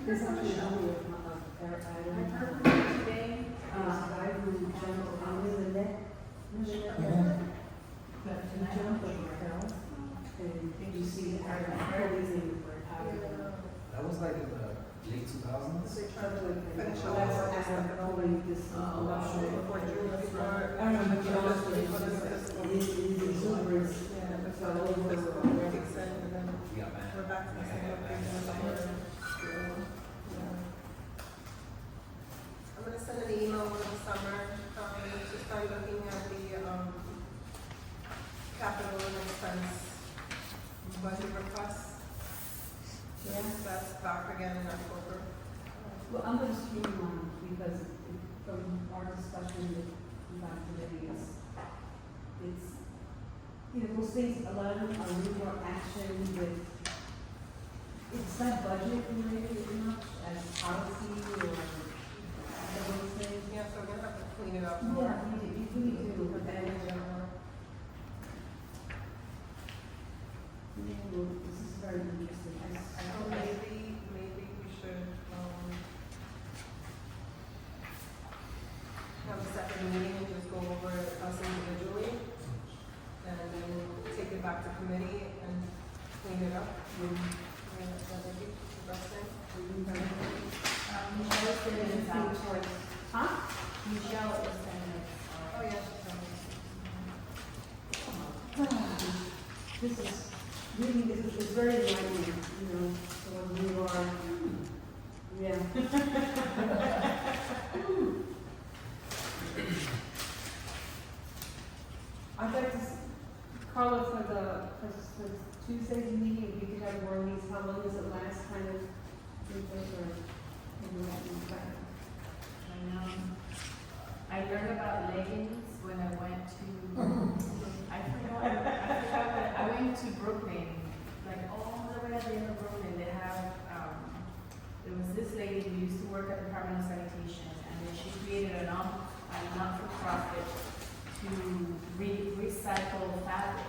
There's actually a movie of Eric I've Idle. heard from him today. There's a guy who jumped over the net. But he jumped over a hill. And you see the police were out of it. That was like in the late 2000s. They tried to finish So all that's that after stuff and all pulling this luxury. before June, before. I don't know, but his exuberance fell over. We got mad. We're back to the same location as ours. I'm gonna send an email over the summer, to start looking at the, capital and expense budget requests. That's back again in October. Well, I'm gonna streamline because from our discussion with today it's, you know, those things, a lot of them are really more action with, it's not budget related as much as policy or those things. Yeah, so we're gonna have to clean it up more. Yeah, you really do, but then, this is very interesting. I So feel like maybe we should, have a separate meeting and just go over us individually. And then take it back to committee and clean it up. Yeah, that would be the best thing. Michelle is sending it out. Huh? Michelle is sending it. Oh, yeah. This is really, it's very enlightening, you know, so when you are, yeah. I'd like to, Carla, for Tuesday's meeting, if you could have more of these, how long does it last, kind of, or, maybe that means better. I learned about leggings when I went to, I went to Brooklyn, like all the way at the end of Brooklyn, they have, there was this lady who used to work at the Department of Sanitation, and then she created a not-for-profit to recycle fabric.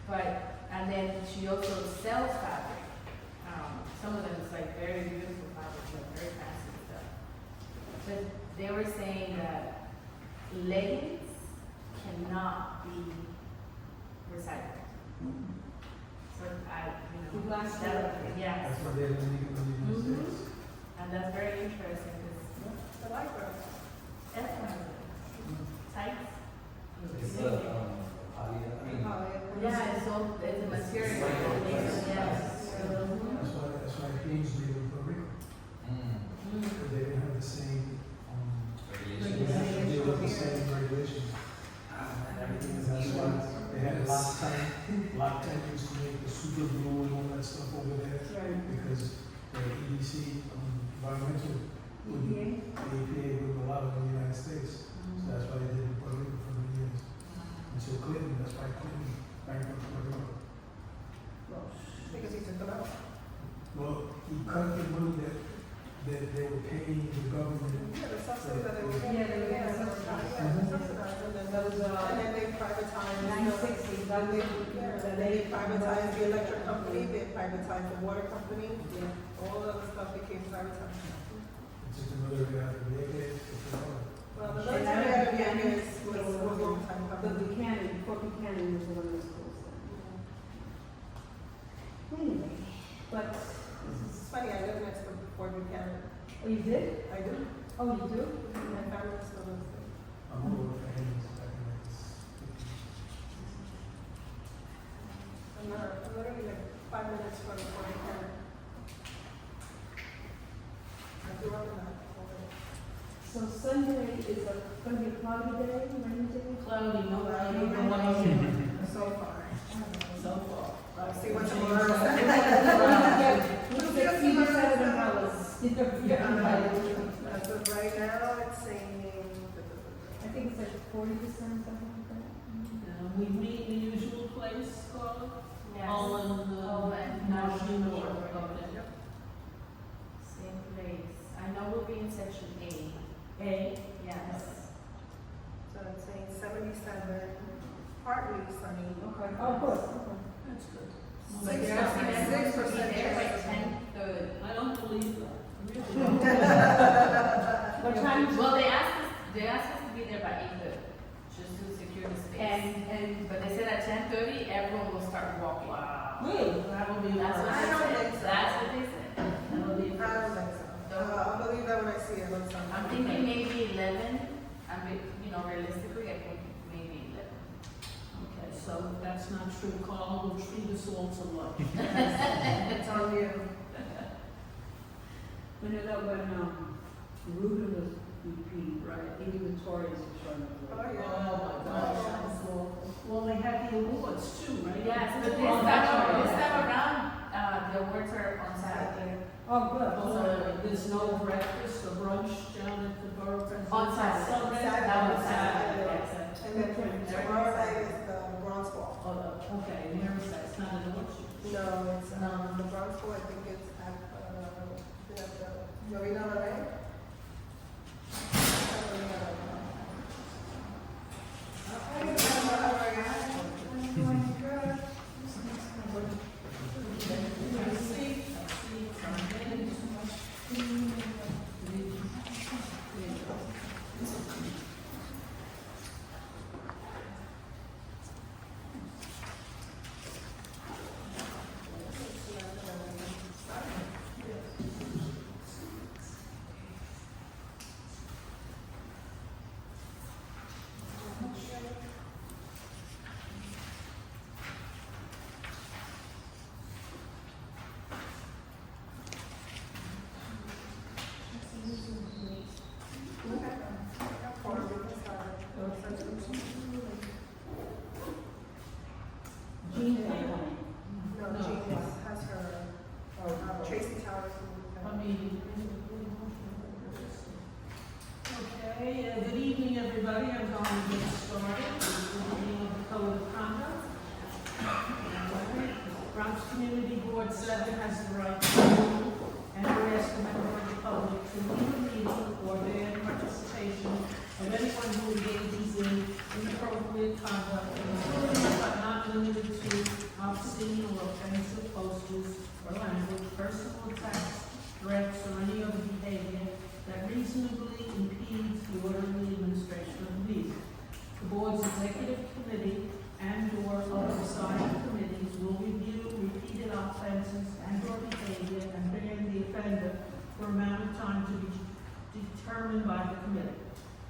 But, and then she also sells fabric. Some of them is like very beautiful fabric, like very fancy stuff. But they were saying that leggings cannot be recycled. So The glass yes. That's why they're illegal in the United States. And that's very interesting because I like that. definitely tights. It's the, Yeah, it's all, it's a material. Yes. That's why Queens made in Puerto Rico. Because they didn't have the same, they didn't deal with the same regulations. Everything is That's why they had Loctite used to make the super glue and all that stuff over there. Right. Because the EDC, environmental, the EPA wouldn't allow it in the United States. So that's why they did it in Puerto Rico for many years. Until Clinton, that's why Clinton bankrupt Puerto Rico. Because he took them out. Well, he cut the money that they were paying the government. Yeah, the subsidy that they were getting. Yeah, they were getting subsidized. subsidized. Yeah, subsidized, and then That was, and then they privatized. 960, that was, Yeah, they privatized the electric company, they privatized the water company, all of the stuff became privatized. It's just another guy to make it. Well, the military out of Yankees was a long time but coming. Buchanan, Fort Buchanan was the one that was closed down. Anyway, but, It's funny, I live next to Fort Buchanan. oh, you did? I do. Oh, you do? My family still lives there. I'm over for Haynes back in like this. I'm literally like 5 minutes from Fort Buchanan. I grew up in that. So Sunday is gonna be a cloudy day, rainy day? Cloudy, no rain, No no rain. rain. So far. So far. I'll see what tomorrow Look at 67 umbrellas. As of right now, it's saying, I think it's like 40%, something like that. We meet the usual place, Carla? Yes. All in the All in National National Board. Board. Okay. Same place. I know we'll be in section A. A? Yes. so it's saying 77, partly sunny. Okay, oh, of course, okay. That's good. But 6%. they're asking us to be 6%. there by 10:30. I don't believe start walking. Wow. Really? That would be. That's what I they don't said. think so. That's what they said. That would be. I don't think so. I'll believe that when I see it on Sunday. I'm thinking maybe 11. I mean, realistically, I think maybe 11. Okay, so if that's not true, Carl will treat us all to lunch. It's on you. When Ruben was VP, right, even Victoria's was showing up. Oh, yeah. Oh, my gosh. Well, they have the awards too, right? Yes, but Oh, that's right. this time around, the awards are on Saturday. Oh, good. So there's no breakfast or brunch down at the borough president's? On Saturday. Sunday? Saturday. That was Saturday, Okay. yes. And then tomorrow night is the Bronx Ball. Oh, okay, Mary's, it's not an election. No, it's, the Bronx Ball, I think it's at the Marina Lorraine. Jean's not coming. No, Jean has her, Tracy Towers. I mean. Okay, good evening, everybody. I'm going to get started with the reading of the Code of Conduct. Bronx Community Board 7 has the right to rule and harass a member of the public to leave a meeting or ban participation of anyone who engages in inappropriate conduct, including but not limited to obscene or offensive posters or language, personal attacks, threats, or any other behavior that reasonably impedes the orderly administration of the meeting. The board's executive committee and/or other assigned committees will review repeated offenses and/or behavior and ban the offender for amount of time to be determined by the committee.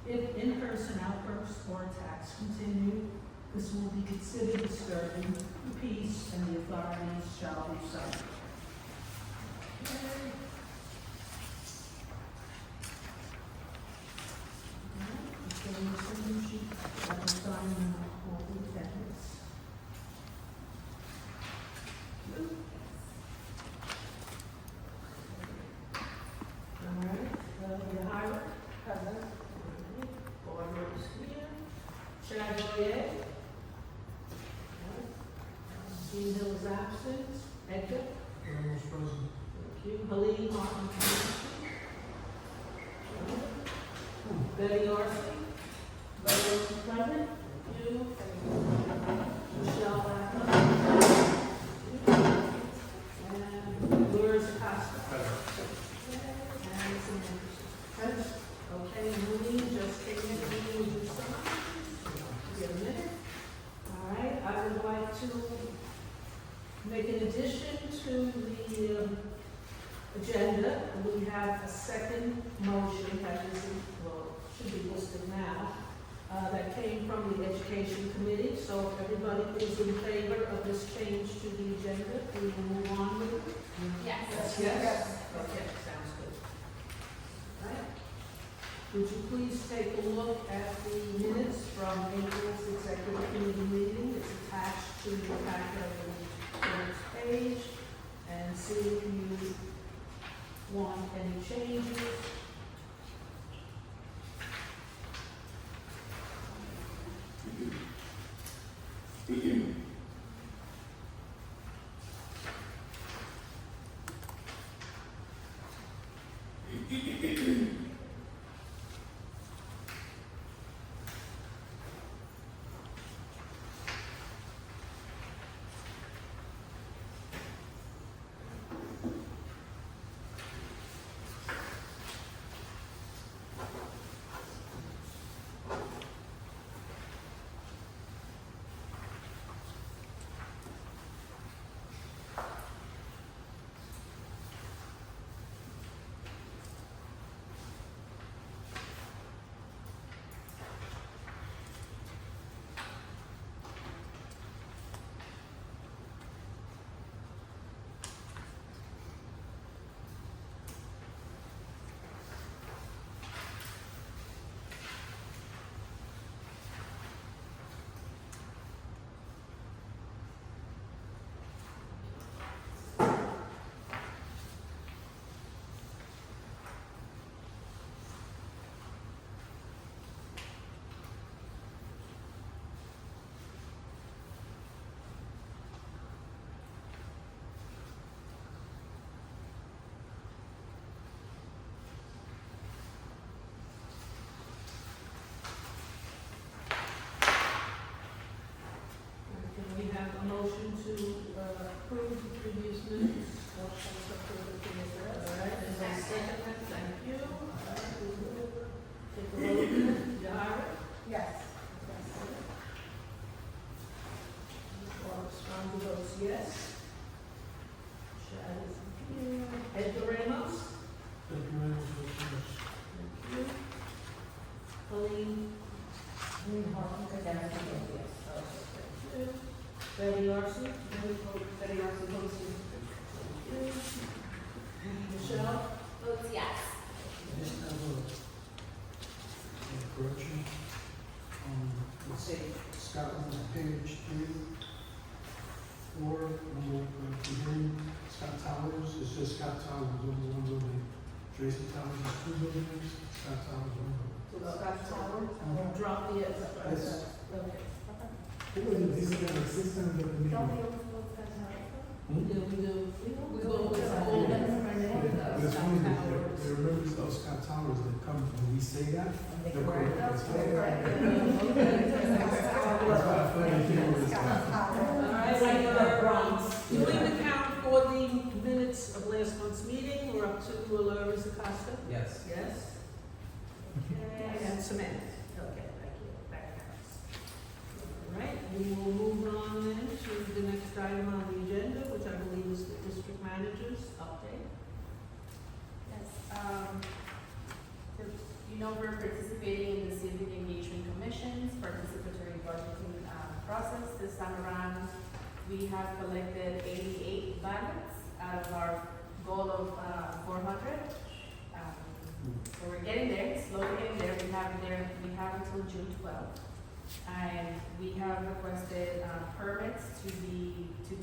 If in-person outbursts or attacks continue, this will be considered disturbing the peace and the authorities shall be cited. Chad Jean Hill is absent. Edgar? Almost present. Thank you. Helene Martin. Betty Arce. Betty Arce present. Thank you. Michelle Blackman. And Lourdes Acosta. And Samantha. Okay, and Helene just came in. Helene, would you sign? Give a minute. All right, I would like to make an addition to the agenda. We have a second motion that is, should be listed now, that came from the Education Committee. So if everybody is in favor of this change to the agenda, we will move on with it. Yes. Yes? Okay, sounds good. All right. Would you please take a look at the minutes from April's executive committee meeting? It's attached to the packet of the next page, and see if you want any changes. motion to approve the previous minutes? Motion to approve the previous All minutes. right, and I second that, thank you. All right, we will take a vote then. Yara? Yes. Sandra votes yes. Chad is here. Edgar Ramos? Thank you very much for the finish. Thank you. Colleen? Thank you. Betty Larson? Betty Arce votes yes. Thank you. Michelle? Votes yes. I just have a correction. It's Scotland, page 3, 4, number, beginning, Scott Towers, it's just Scott Towers, only one building. Tracy Towers is 2 buildings, Scott Towers, 1 building. Scott Tower. Drop the yes. Yes. Okay. Who was it, this is like 6 times at the meeting? Yeah, we do. We go with all the different names. But it's funny, there are members of Scott Towers that come, when we say that, they're correct. That's why I find it humorous. All right, we are doing the count for the minutes of last month's meeting. We're up to Larissa Costa. Yes. Yes. Okay, and Samantha. Okay, thank you. That counts. All right, we will move on then to the next item on the agenda, which I believe is the district manager's update. Yes, you know, we're participating in the Civic Engagement Commission's participatory budgeting process. This time around, we have collected 88 ballots out of our goal of 400. So we're getting there, slowly getting there. We have until June 12th. And we have requested permits to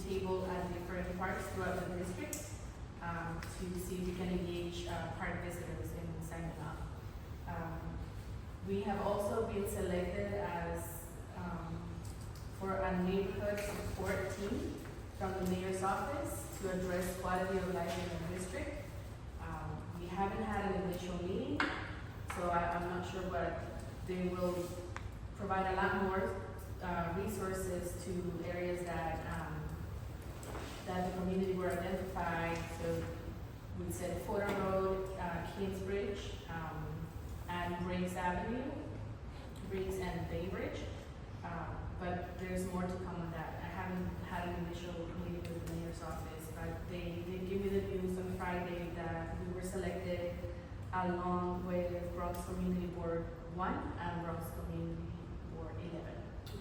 table at different parks throughout the district to see if we can engage park visitors in signing up. We have also been selected as for a neighborhood support team from the mayor's office to address quality of life in the district. We haven't had an initial meeting, so I'm not sure, but they will provide a lot more resources to areas that the community were identified. So we said Fordham Road, Kingsbridge, and Briggs Avenue, Briggs and Baybridge. But there's more to come on that. I haven't had an initial meeting with the mayor's office, but they gave me the news on Friday that we were selected along with Bronx Community Board 1 and Bronx Community Board 11.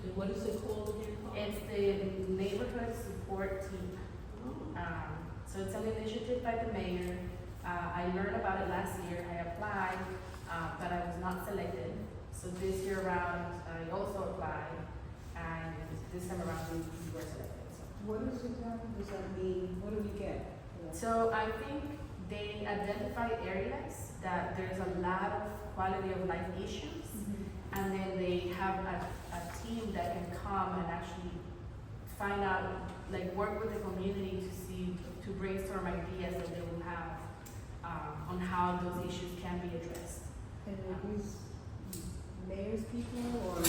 And what is it called again? It's the neighborhood support team. So it's an initiative by the mayor. I learned about it last year. I applied, but I was not selected. So this year around, I also applied, and this time around we were selected. So. What is it, does that mean? What do we get? So I think they identify areas that there's a lot of quality of life issues, and then they have a team that can come and actually find out, like work with the community to brainstorm ideas that they will have on how those issues can be addressed. And are these mayor's people or?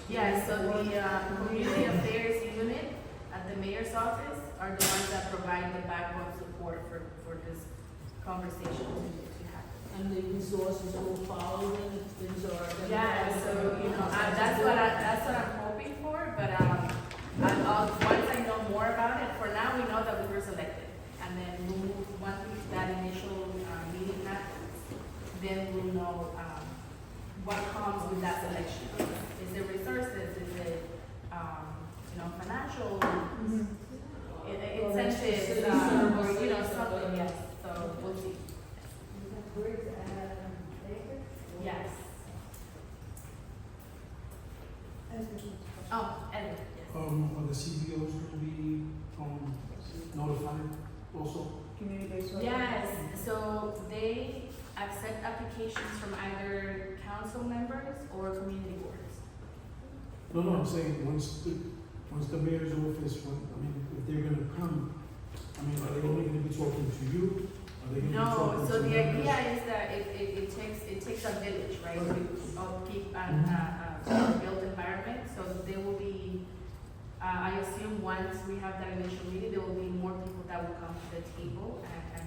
Yeah, so the community affairs unit at the mayor's office are the ones that provide the backbone support for this conversation to happen. And the resources will follow them if things are. Yeah, so that's what I'm hoping for. But once I know more about it, for now we know that we were selected, and then we'll move once that initial meeting happens, then we'll know what comes with that selection. Is it resources? Is it financial incentives? Or something? Yes. So we'll see. Yes. Oh, and yes. Are the CBOs going to be notified also? Community-based? Yes, so they accept applications from either council members or community boards. No, I'm saying once the mayor's office, if they're going to come, are they only going to be talking to you? Are they going to be No, talking so to the members? idea is that it takes a village, right, Okay. of people and built environment, so they will be I assume once we have that initial meeting, there will be more people that will come to the table and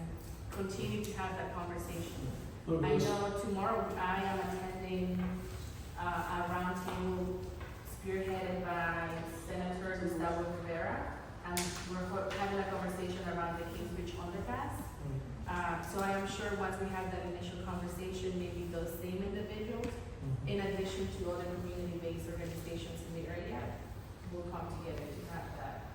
continue to have that conversation. No, I because- know tomorrow I am attending a roundtable spearheaded by Senator Gustavo Rivera, and we're having a conversation around the Kingsbridge underpass. So I am sure once we have that initial conversation, maybe those same individuals, in addition to other community-based organizations in the area, will come together to have that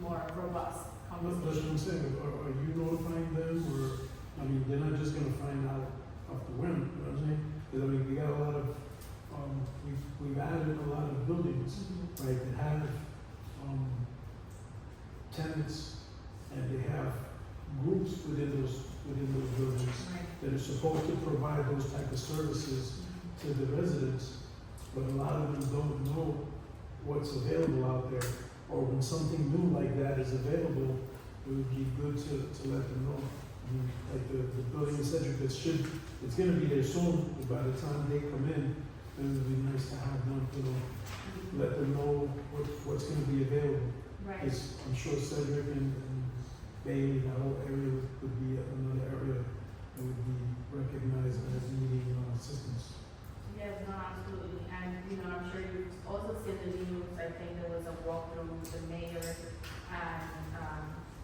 more robust That's what conversation. I'm saying, are you notifying them, or, I mean, they're not just gonna find out off the whim, you know what I'm saying? Because, I mean, we got a lot of, we've added a lot of buildings, right, that have, tenants, and they have groups within those buildings that are supposed to provide those type of services to the residents, but a lot of them don't know what's available out there, or when something new like that is available, it would be good to let them know. I mean, like the building in Cedric, it's gonna be there soon, but by the time they come in, it would be nice to have them, let them know what's gonna be available. Right. Because I'm sure Cedric and Bailey, that whole area would be another area that would be recognized as needing assistance. Yes, no, absolutely, and, I'm sure you've also seen the news, I think there was a walkthrough with the mayor and,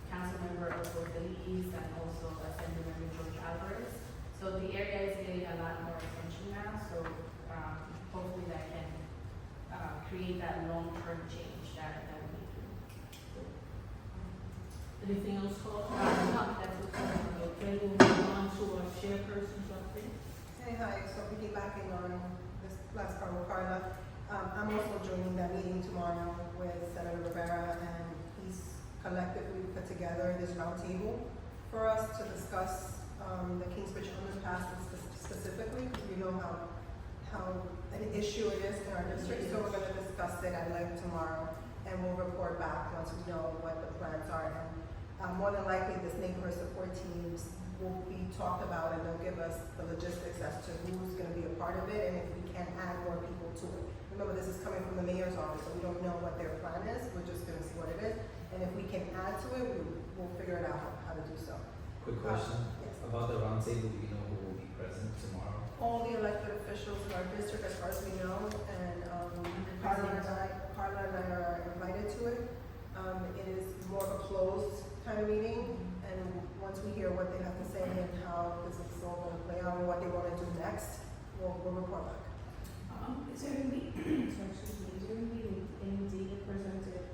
council member of both the East and also Assembly Member George Alvarez. So the area is getting a lot more attention now, so, hopefully that can, create that long-term change that we need to. Anything else, Paul? No, that's what. Okay, we'll move on to our chairperson's update. Hey, hi, so piggybacking on this last part with Carla, I'm also joining that meeting tomorrow with Senator Rivera, and he's collectively put together this roundtable for us to discuss, the Kingsbridge underpass specifically, because we know how an issue it is in our district, so we're gonna discuss it at length tomorrow, and we'll report back once we know what the plans are, and, more than likely, this neighborhood support teams will be talked about, and they'll give us the logistics as to who's gonna be a part of it, and if we can add more people to it. Remember, this is coming from the mayor's office, so we don't know what their plan is, we're just gonna see what it is, and if we can add to it, we'll figure it out how to do so. Quick question, Yes. about the roundtable, do you know who will be present tomorrow? All the elected officials in our district, as far as we know, and, Carla and I are invited to it. It is more of a closed kind of meeting, and once we hear what they have to say and how this is all gonna play out and what they wanna do next, we'll report back. Is there gonna be, sorry, excuse me, is there gonna be any data presented,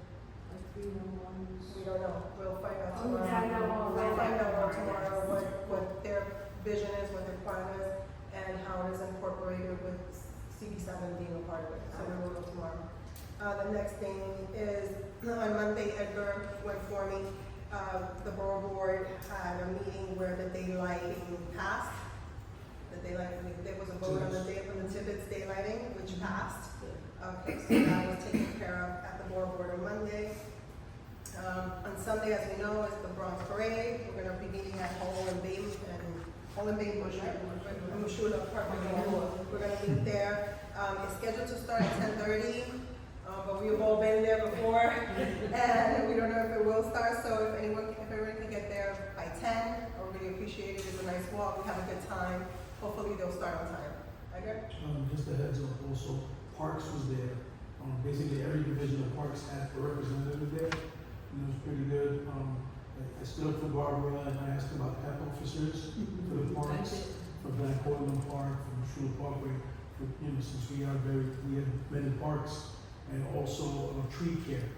like 311? We don't know, we'll find out Oh, tomorrow. yeah, We'll find out tomorrow what their vision is, what their plan is, and how it is incorporated with CB7 being a part of it, so we will know tomorrow. The next thing is, on Monday, Edgar went for me, the borough board had a meeting where the daylighting passed. There was a vote on the Tibbetts daylighting, which passed. Okay, so that was taken care of at the borough board on Monday. On Sunday, as we know, is the Bronx Parade. We're gonna be meeting at Hall and Bay, Mushula Park. We're gonna meet there. It's scheduled to start at 10:30, but we've all been there before, and we don't know if it will start, so if everyone can get there by 10, I would really appreciate it. It's a nice walk, we have a good time. Hopefully they'll start on time. Okay? Just a heads up, also, Parks was there. Basically, every division of Parks had a representative there, and it was pretty good. I stood up for Barbara, and I asked about the officers for the parks, for Van Cortlandt Park, for Shula Parkway, since we have many parks, and also tree care,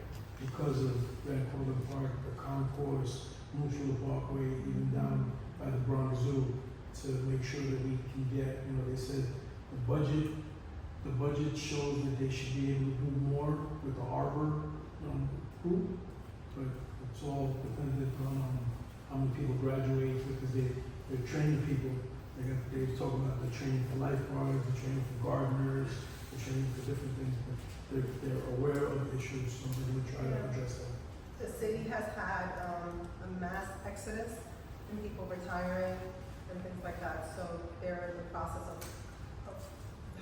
because of Van Cortlandt Park, the concourse, Shula Parkway, even down by the Bronx Zoo, to make sure that we can get, they said the budget shows that they should be able to do more with the harbor, crew, but it's all dependent on how many people graduate, because they're training people. They're talking about the training for lifeguards, the training for gardeners, the training for different things, but they're aware of issues, so they're going to try to address that. The city has had a mass exodus and people retiring and things like that, so they're in the process of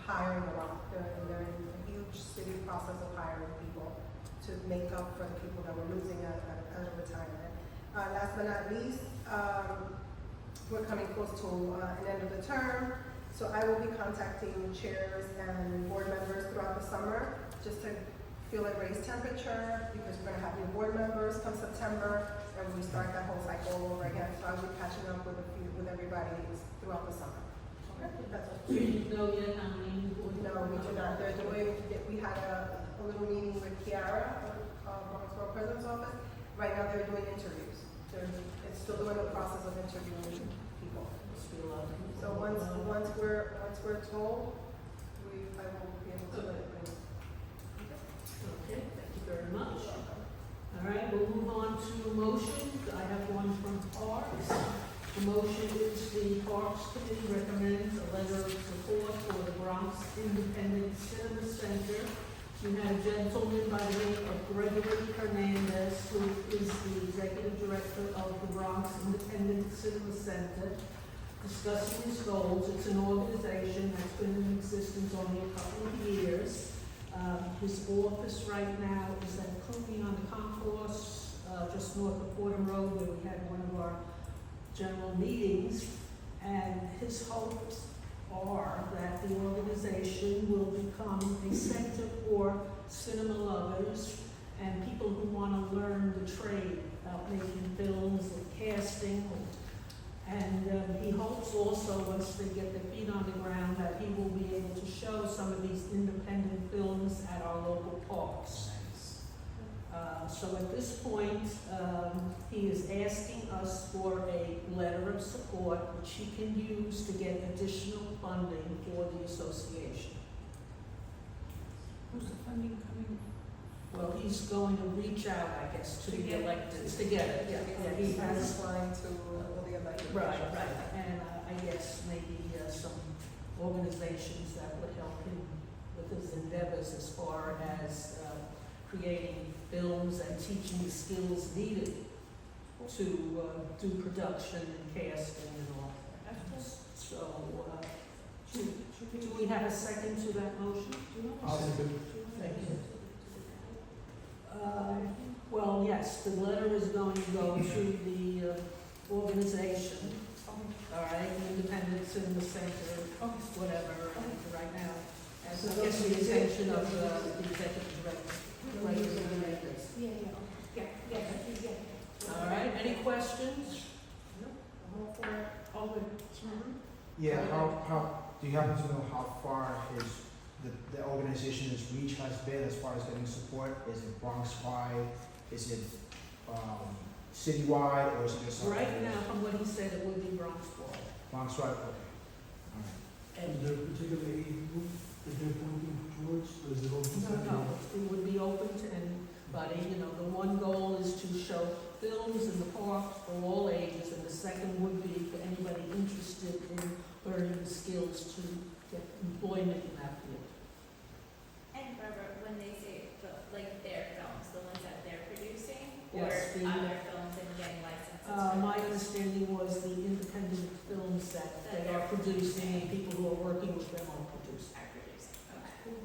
hiring a lot. They're in a huge city process of hiring people to to make up for the people that we're losing out of retirement. Last but not least, we're coming close to an end of the term, so I will be contacting chairs and board members throughout the summer just to feel a raised temperature, because we're gonna have new board members come September, and we start that whole cycle all over again. So I'll be catching up with everybody throughout the summer. Okay, that's all. Do you know yet how many board No, we do not. They're doing, we had a little meeting with Kiara, Bronx President's office. Right now, they're doing interviews. It's still doing the process of interviewing people. So once we're told, I will be able to let it bring. Okay, thank you very much. All right, we'll move on to motions. I have one from Parks. The motion is the Parks Committee recommends a letter of support for the Bronx Independent Cinema Center. We had a gentleman by the name of Gregory Hernandez, who is the executive director of the Bronx Independent Cinema Center, discussing his goals. It's an organization that's been in existence only a couple of years. His office right now is at Cooney on the Concourse, just north of Fordham Road, where we had one of our general meetings. And his hopes are that the organization will become a center for cinema lovers and people who want to learn the trade about making films and casting. And he hopes also, once they get their feet on the ground, that he will be able to show some of these independent films at our local parks. Nice. So at this point, he is asking us for a letter of support, which he can use to get additional funding for the association. Who's the funding coming? Well, he's going to reach out, I guess, to the Together. electeds, together, yeah, he has. Applying to all the elected Right, officials. right, and I guess maybe some organizations that would help him with his endeavors as far as creating films and teaching the skills needed to do production and casting and all that. So, do we have a second to that motion? I'll second. Thank you. Well, yes, the letter is going to go to the organization, all right, the Independent Cinema Center, whatever, right now. And so gets the attention of the executive director. All right, any questions? All for it. All good. Yeah, how, do you happen to know how far the organization's reach has been as far as getting support? Is it Bronx-wide, is it, citywide, or is it just? Right now, from what he said, it would be Bronx-wide. Bronx-wide, okay. All right. Is there a particular age group that they're pointing towards, or is it open to No, it would be open to anybody. You know, the one goal is to show films in the parks for all ages, and the second would be for anybody interested in learning the skills to get employment in that field. And Barbara, when they say, like, their films, the ones that they're producing, or Yes, other films and getting licenses? My understanding was the independent films that they are producing, and people who are working with them are producing. Are producing, okay.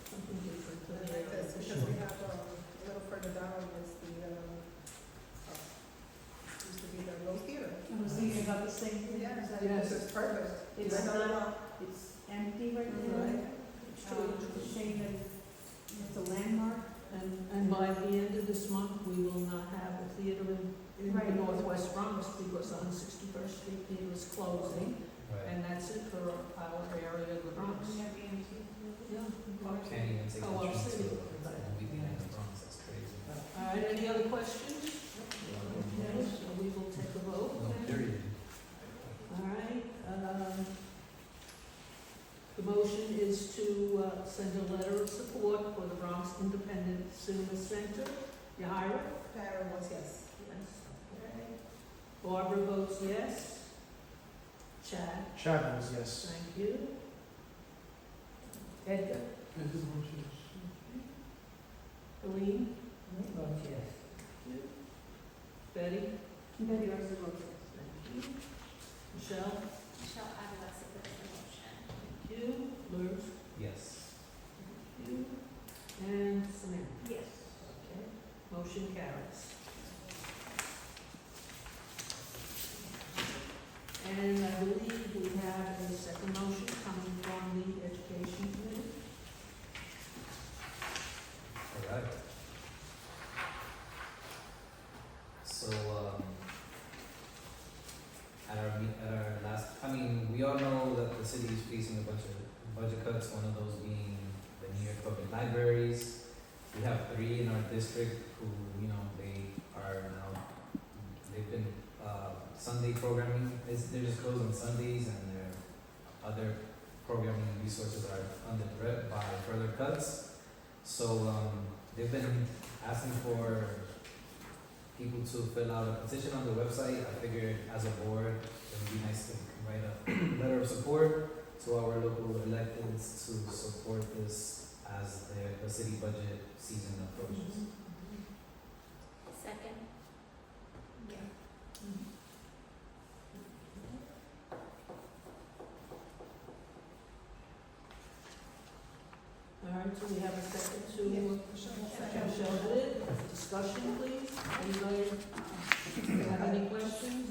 Something different. I like this, because we have, a little further down is the, used to be the Rose Theater. I was thinking about the same thing. Yeah, Is that- Yes. this is perfect. It's Right on the not, block. it's empty right now. Right. It's true. It's a shame that it's a landmark. And by the end of this month, we will not have a theater in the Right. Northwest Bronx because the 161st Street Theater is closing, Right. and that's it for our area of the Bronx. We have AMC. Yeah. Can't even take Oh, the well, train to city. a movie theater in the Bronx, that's crazy. All right, any other questions? Okay, so we will take a vote. No, period. All right, the motion is to send a letter of support for the Bronx Independent Cinema Center. Yahira? Karen was yes. Yes. Okay. Barbara votes yes. Chad? Chad was yes. Thank you. Edgar? And the motion Colleen? is, Yes. Betty? Betty also votes yes. Thank you. Michelle? Michelle Avila supports the motion. Thank you. Liz? Yes. Thank you. And Samantha? Yes. Motion carries. And I believe we have a second motion coming from the Education Committee. Alright. So, at our last, we all know that the city is facing a bunch of budget cuts, one of those being the New York Public Libraries. We have 3 in our district who, they've been, Sunday programming, they're just closed on Sundays, and their other programming resources are under threat by further cuts. So, they've been asking for people to fill out a petition on the website. I figured as a board, it would be nice to write a letter of support to our local electeds to support this as the city budget season approaches. Second. Yeah. All right, so we have a second to, Michelle did, discussion please, anybody have any questions?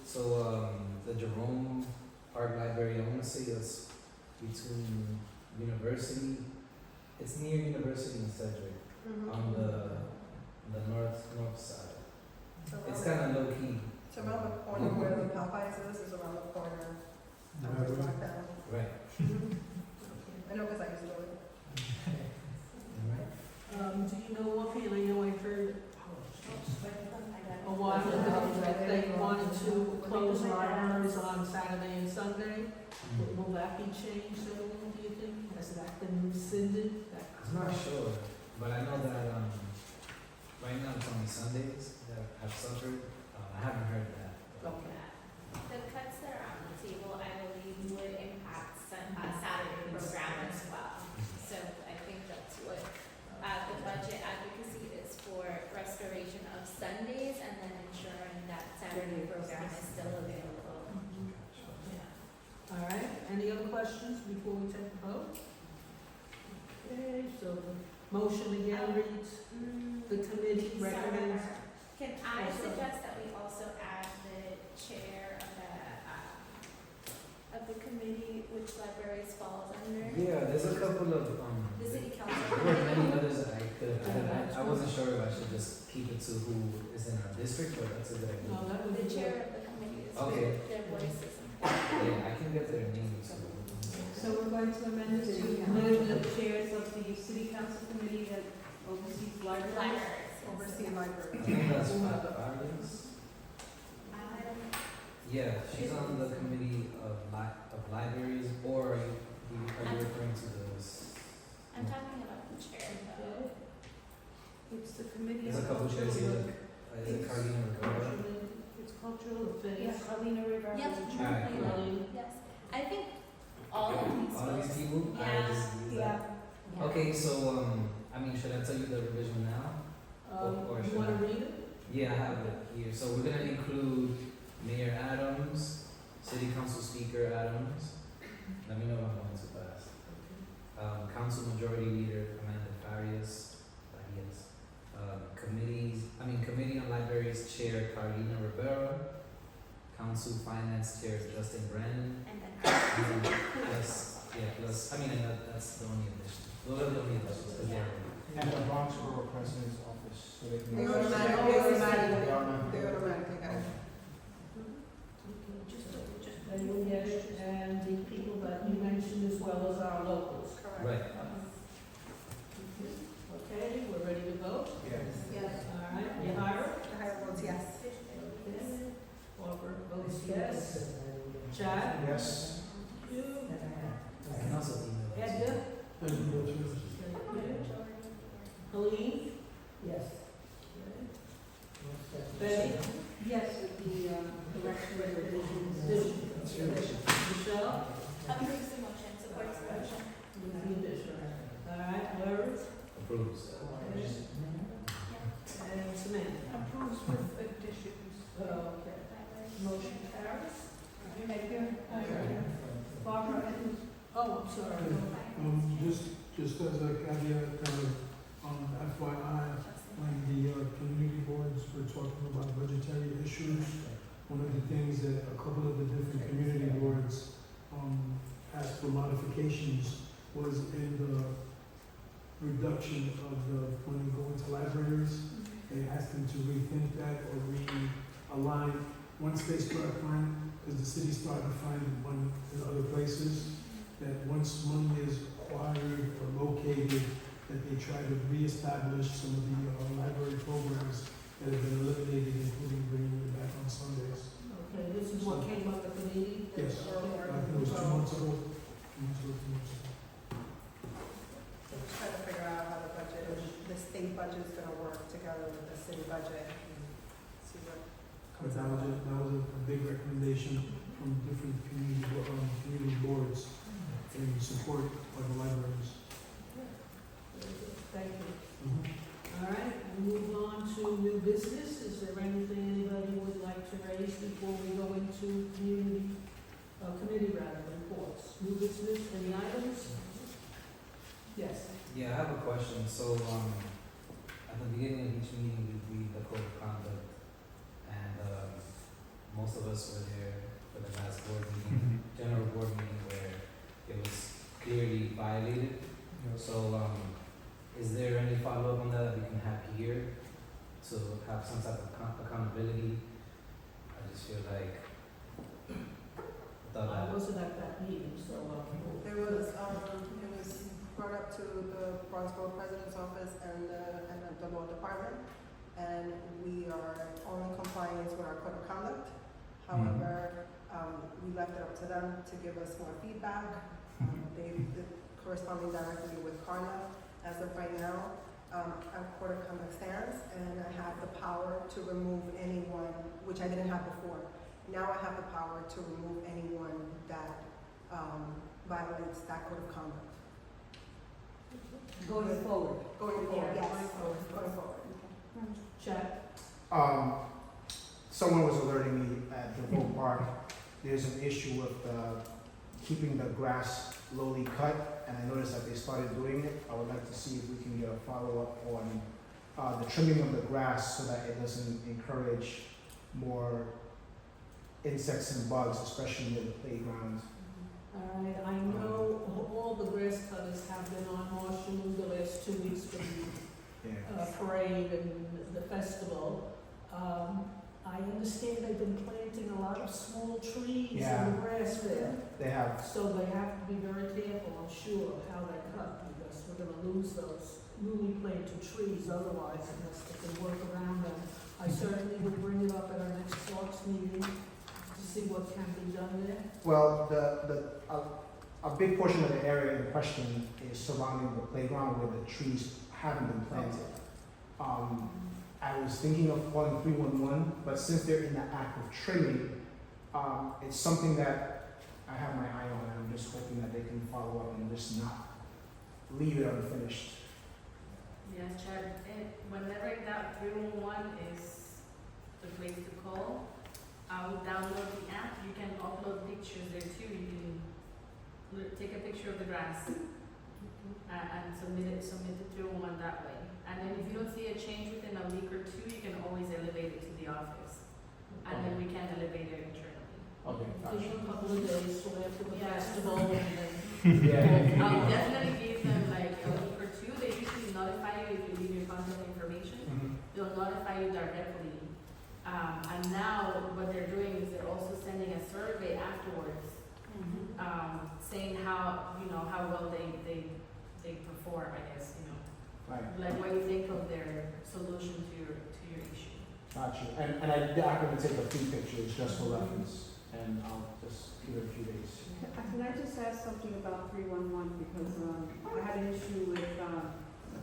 So, the Jerome Park Library, I wanna say it's between University, it's near University and Sedgwick, on the north side. It's kinda low key. It's around the corner where the Popeyes is around the corner. Right. I know because I used to go there. Do you know offhand, I know I heard a while ago that they wanted to close libraries on Saturday and Sunday. Will that be changed at all, do you think? Has that been rescinded? I'm not sure, but I know that right now it's only Sundays that have suffered. I haven't heard that. Okay. The cuts that are on the table, I believe, would impact Saturday program as well. So I think that's what the budget advocacy is for, restoration of Sundays and then ensuring that Saturday program is still available. Yeah. All right, any other questions before we take the vote? Okay, so the motion again reads, the committee recommends. Can I suggest that we also add the chair of the committee, which libraries falls under? Yeah, there's a couple of The city there council. were many others that I could have added. I wasn't sure if I should just keep it to who is in our district, but that's a good idea. No, that would The be chair good. of the committee is Okay. their voices. Yeah, I can get their names. So we're going to amend it to amend the chairs of the city council committee that oversees libraries. Libraries. Oversee I library. think that's Fabians. Yeah, she's on the committee of libraries, or are you referring to those? I'm talking about the chair though. It's the committee. There's a of couple chairs here, cultural- like, is it Carlina Rivera? It's cultural affairs. Yes, Carlina Rivera. Yep. is the chair. Alright, cool. Carlene. Yes, I think all of these All of these folks. people? I Yeah. just use that. Yeah. Okay, so, should I tell you the revision now? Or You should wanna I? read it? Yeah, I have it here. So we're gonna include Mayor Adams, City Council Speaker Adams. Let me know if I'm going too fast. Council Majority Leader Amanda Farias. Committee on Libraries Chair Carlina Rivera. Council Finance Chair Justin Brandon. And then. And then plus, that's the only addition. Those are the only additions, 'cause they're- And the Bronx Borough President's Office, so they can. They automatically got it. And we get it, and the people that you mentioned as well as our locals. Correct. Right. Okay, we're ready to vote? Yes. All right, Yahira? The higher votes, yes. Okay. Barbara votes yes. Chad? Yes. You? I can also email it to you. Edgar? Helene? Yes. Betty? Yes, with the correction of revisions. Michelle? Approves the motion, supports the motion. With the addition. All right, Larry? Approves. And Samantha? Approves with additions. Okay. Motion carries. Edgar? Barbara, Oh, I'm sorry. Just as a caveat, FYI, when the community boards were talking about budgetary issues, one of the things that a couple of the different community boards asked for modifications was in the reduction of the money going to libraries. They asked them to rethink that or realign. Once they start finding, because the city started finding money in other places, that once money is acquired or located, that they try to reestablish some of the library programs that have been eliminated, including bringing it back on Sundays. Okay, this is what came up at the meeting? Yes. Okay. I think it was 2 months ago. 2 months ago, 2 months ago. Just trying to figure out how the state budget's gonna work together with the city budget and see what But comes that out. was a big recommendation from different community boards in support of the libraries. Thank you. Mhm. All right, we move on to new business. Is there anything anybody would like to raise before we go into community, committee reports? New business, any items? Yes. Yeah, I have a question. So, at the beginning of each meeting, we read the code of conduct, and most of us were there for the last board meeting, general board meeting, where it was clearly violated. So, is there any follow-up on that we can have here to have some type of accountability? I just feel like I wasn't at that meeting, so, It was brought up to the Bronx Borough President's Office and the law department, and we are all in compliance with our code of conduct. However, we left it up to them to give us more feedback. They corresponding directly with Carla. As of right now, our code of conduct stands, and I have the power to remove anyone, which I didn't have before. Now I have the power to remove anyone that violates that code of conduct. Going forward. Going forward, Yeah, yes, going forward. Chad? Someone was alerting me at the Vogue Park, there's an issue with keeping the grass lowly cut, and I noticed that they started doing it. I would like to see if we can get a follow-up on the trimming of the grass so that it doesn't encourage more insects and bugs, especially near the playground. All right, I know all the grass cutters have been on Marshall the last 2 weeks for the Yeah. parade and the festival. I understand they've been planting a lot of small trees in Yeah. the grass there. They have, So they have to be very careful, I'm sure, of how they cut, because we're gonna lose those newly planted trees otherwise, unless they can work around them. I certainly will bring it up at our next talks meeting to see what can be done there. well, a big portion of the area in question is surrounding the playground where the trees haven't been planted. I was thinking of calling 311, but since they're in the act of trimming, it's something that I have my eye on, and I'm just hoping that they can follow up and just not leave it unfinished. Yes, Chad, whenever that 311 is the place to call, I will download the app. You can upload pictures there too. You can take a picture of the grass and submit it to 311 that way. And then if you don't see a change within a week or two, you can always elevate it to the office. And then we can elevate it internally. Okay, Give them a gotcha. couple of days till after the Yeah. festival, and then Yeah. I'll definitely give them like a week or two. They usually notify you if you leave your contact information. Mhm. They'll notify you directly. And now what they're doing is they're also sending a survey afterwards, saying how, how well they perform, I guess, Right, like what you think of their solution to your issue. gotcha. And I'm gonna take a few pictures just for reference, and I'll just give it a few days. Can I just ask something about 311, because I had an issue with,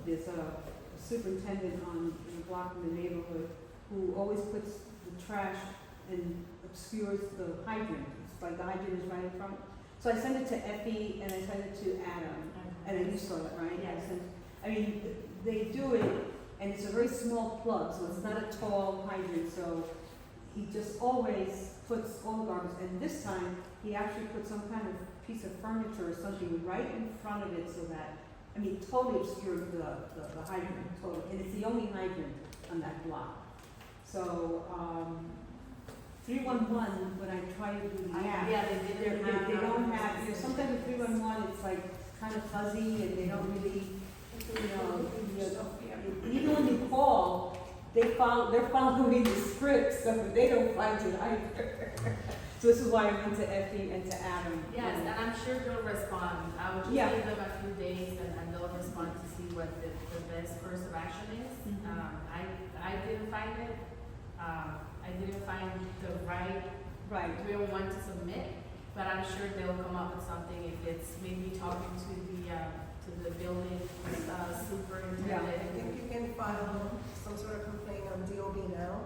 there's a superintendent in a block in the neighborhood who always puts the trash and obscures the hydrant. It's like the hydrant is right in front. So I sent it to Effie and I sent it to Adam, and then you saw it, right? Yes. They do it, and it's a very small plug, so it's not a tall hydrant, so he just always puts all the garbage, and this time, he actually put some kind of piece of furniture or something right in front of it so that, I mean, totally obscured the hydrant, totally, and it's the only hydrant on that block. So, 311, when I try to do the app, Yeah, they didn't have. they don't have, you know, sometimes with 311, it's like kind of fuzzy and they don't really, even when you call, they're following the script, so they don't find it either. So this is why I went to Effie and to Adam. Yes, and I'm sure they'll respond. I will just Yeah. give them a few days and they'll respond to see what the best course of action is. Mhm. I didn't find it. I didn't find the right Right. 301 to submit, but I'm sure they'll come up with something if it's maybe talking to the building I superintendent. think you can file some sort of complaint on DOB now.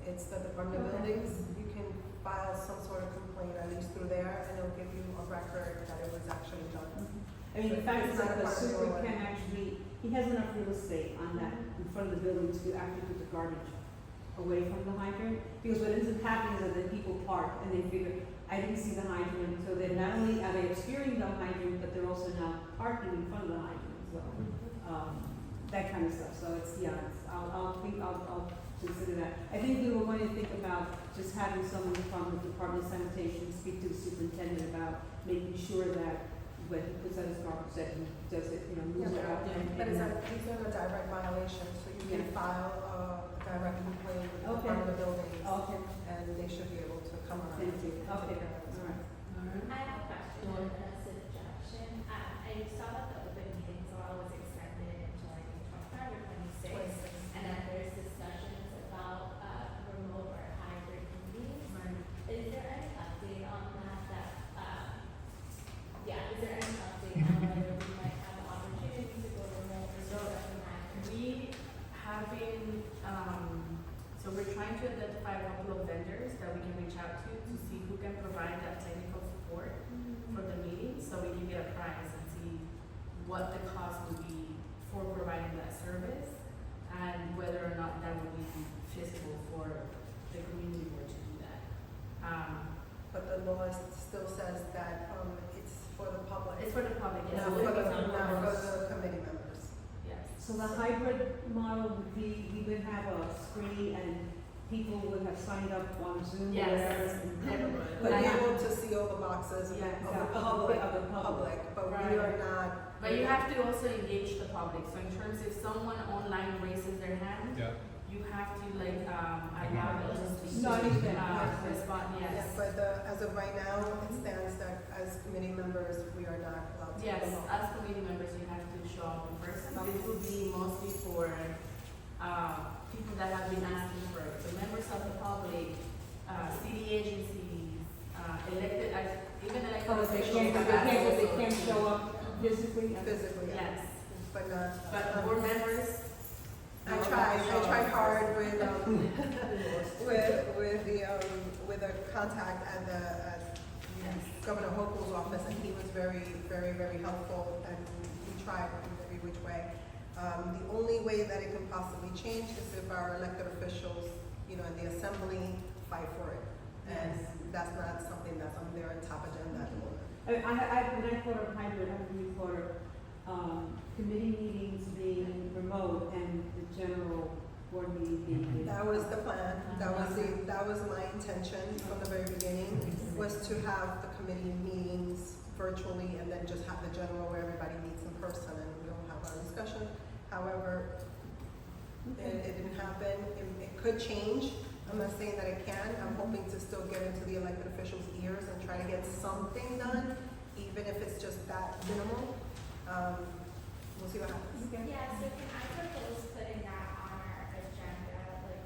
It's the Department of Okay. Buildings. You can file some sort of complaint, at least through there, and it'll give you a record that it was actually done. I mean, the fact is that the It's not a super part of can actually, he has enough real estate on that, in front of the building to actually put the garbage away from the hydrant. Because what ends up happening is that then people park and they figure, I didn't see the hydrant, so then not only are they obscuring the hydrant, but they're also now parking in front of the hydrant, so, that kind of stuff. So it's, yeah, it's, I'll consider that. I think we were going to think about just having someone from the Department of Sanitation speak to the superintendent about making sure that when he puts out his garbage, that he does it, moves it out. But it's these are a direct violation, so you can Yeah. file a direct complaint with the Okay. Department of Buildings, Okay, and they should be able to come around. thank you. and Okay, take care of it. all right. I have a question and a suggestion. I saw that the open meetings law was extended until I think 25 or 26, and that there's discussions about remote or hybrid meetings. Is there any update on that? Is there any update on whether we might have the opportunity to go remote or So, hybrid? We have been, so we're trying to identify a couple of vendors that we can reach out to see who can provide that technical support for the meeting, so we can get a price and see what the cost would be for providing that service, and whether or not that would be feasible for the community board to do that. But the law still says that, it's for the public, It's for the public, yes. not It for would be the, for not members. for the committee members. Yes. So the hybrid model would be, we would have a screen and people would have signed up on Zoom or Yes. whatever. and- But But be not- able to see all the boxes of Yeah, the of the public, public. but we Right. are not. But you have to also engage the public, so in terms if someone online raises their hand, Yeah. you have to allow them to speak. No, I understand. Respond, Yeah, yes. but as of right now, it stands that as committee members, we are not allowed to. Yes, promote. as committee members, you have to show up in person. This will be mostly for, people that have been asking for it, so members of the public, city agencies, elected, even elected Oh, they officials. can't, have they also- can't show up physically? Physically, Yes, but not. but board members. I tried hard with, with a contact at Yes. Governor Hochul's office, and he was very, very, very helpful, and we tried in every which way. The only way that it can possibly change is if our elected officials, in the assembly fight for it. And Yes. that's not something that's on their top agenda at the moment. When I thought of hybrid, I really thought of, committee meetings being remote and the general board meeting being. That was the plan, that was my intention from the very beginning, was to have the committee meetings virtually and then just have the general where everybody meets in person and we all have our discussion. However, it didn't happen, it could change, I'm not saying that it can, I'm hoping to still get into the elected officials' ears and try to get something done, even if it's just that minimal. We'll see what happens. Yeah, so can I propose putting that on our agenda,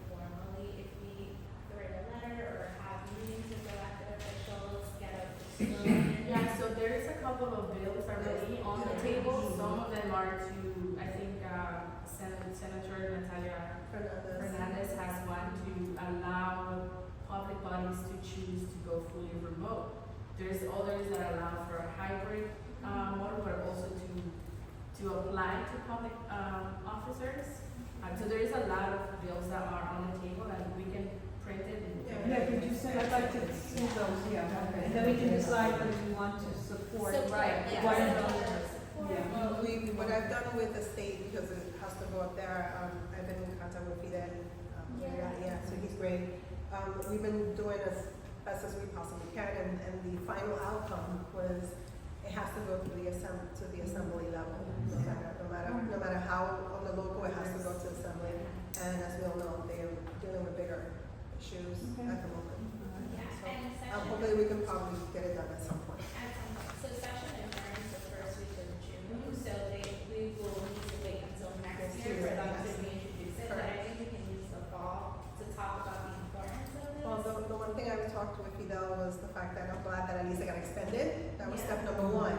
formally, if we write a letter or have meetings with elected officials, get a disclosure? Yeah, so there is a couple of bills already on the table. Some of them are to, I think, Senator Natalia Fernandez has one to allow public bodies to choose to go fully remote. There's others that allow for a hybrid model, but also to apply to public officers. So there is a lot of bills that are on the table, and we can print it and. Yeah, could you I'd like to see those, yeah, and then we can decide whether we want to support. Right, yeah. One of support, those, yeah. or- What I've done with the state, because it has to go up there, I've been in contact with Fidel, yeah, so he's great. We've been doing as best as we possibly can, and the final outcome was, it has to go to the assembly level, no matter how on the local, it has to go to assembly. And as we all know, they're dealing with bigger issues at the moment. Yeah, So, and session. hopefully we can probably get it done at some point. At some point. So session adjourns the first week of June, so we will need to wait until next year for them to reintroduce it, but I think we can use the fall to talk about the importance of this. Well, the one thing I talked with Fidel was the fact that I'm glad that at least it got extended. That was Yeah. step number one.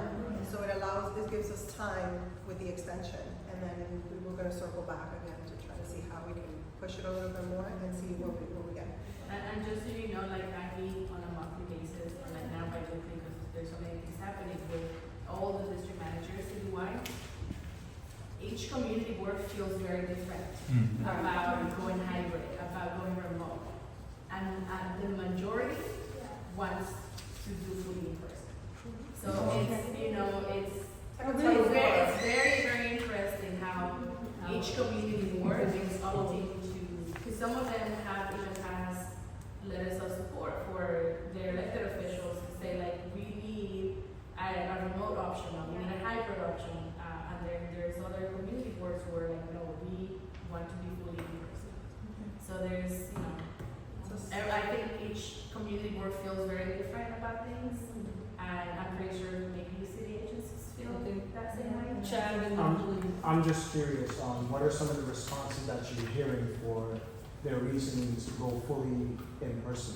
So it gives us time with the extension. And then we're gonna circle back again to try to see how we can push it a little bit more and see what we get. And just so you know, like I meet on a monthly basis, or like now bi-weekly, because there's so many things happening with all the district managers citywide. Each community board feels very different about going hybrid, about going remote. And the majority wants to do fully in person. So it's, you know, it's very, very interesting how each community board is opting to, because some of them have even passed letters of support for their elected officials to say like, we need a remote option, or we need a hybrid option, and there's other community boards who are like, no, we want to be fully in person. So there's, you know, I think each community board feels very different about things, and I'm pretty sure maybe city agencies feel that same way. Chad and I'm just curious, what are some of the responses that you're hearing for their reasoning to go fully in person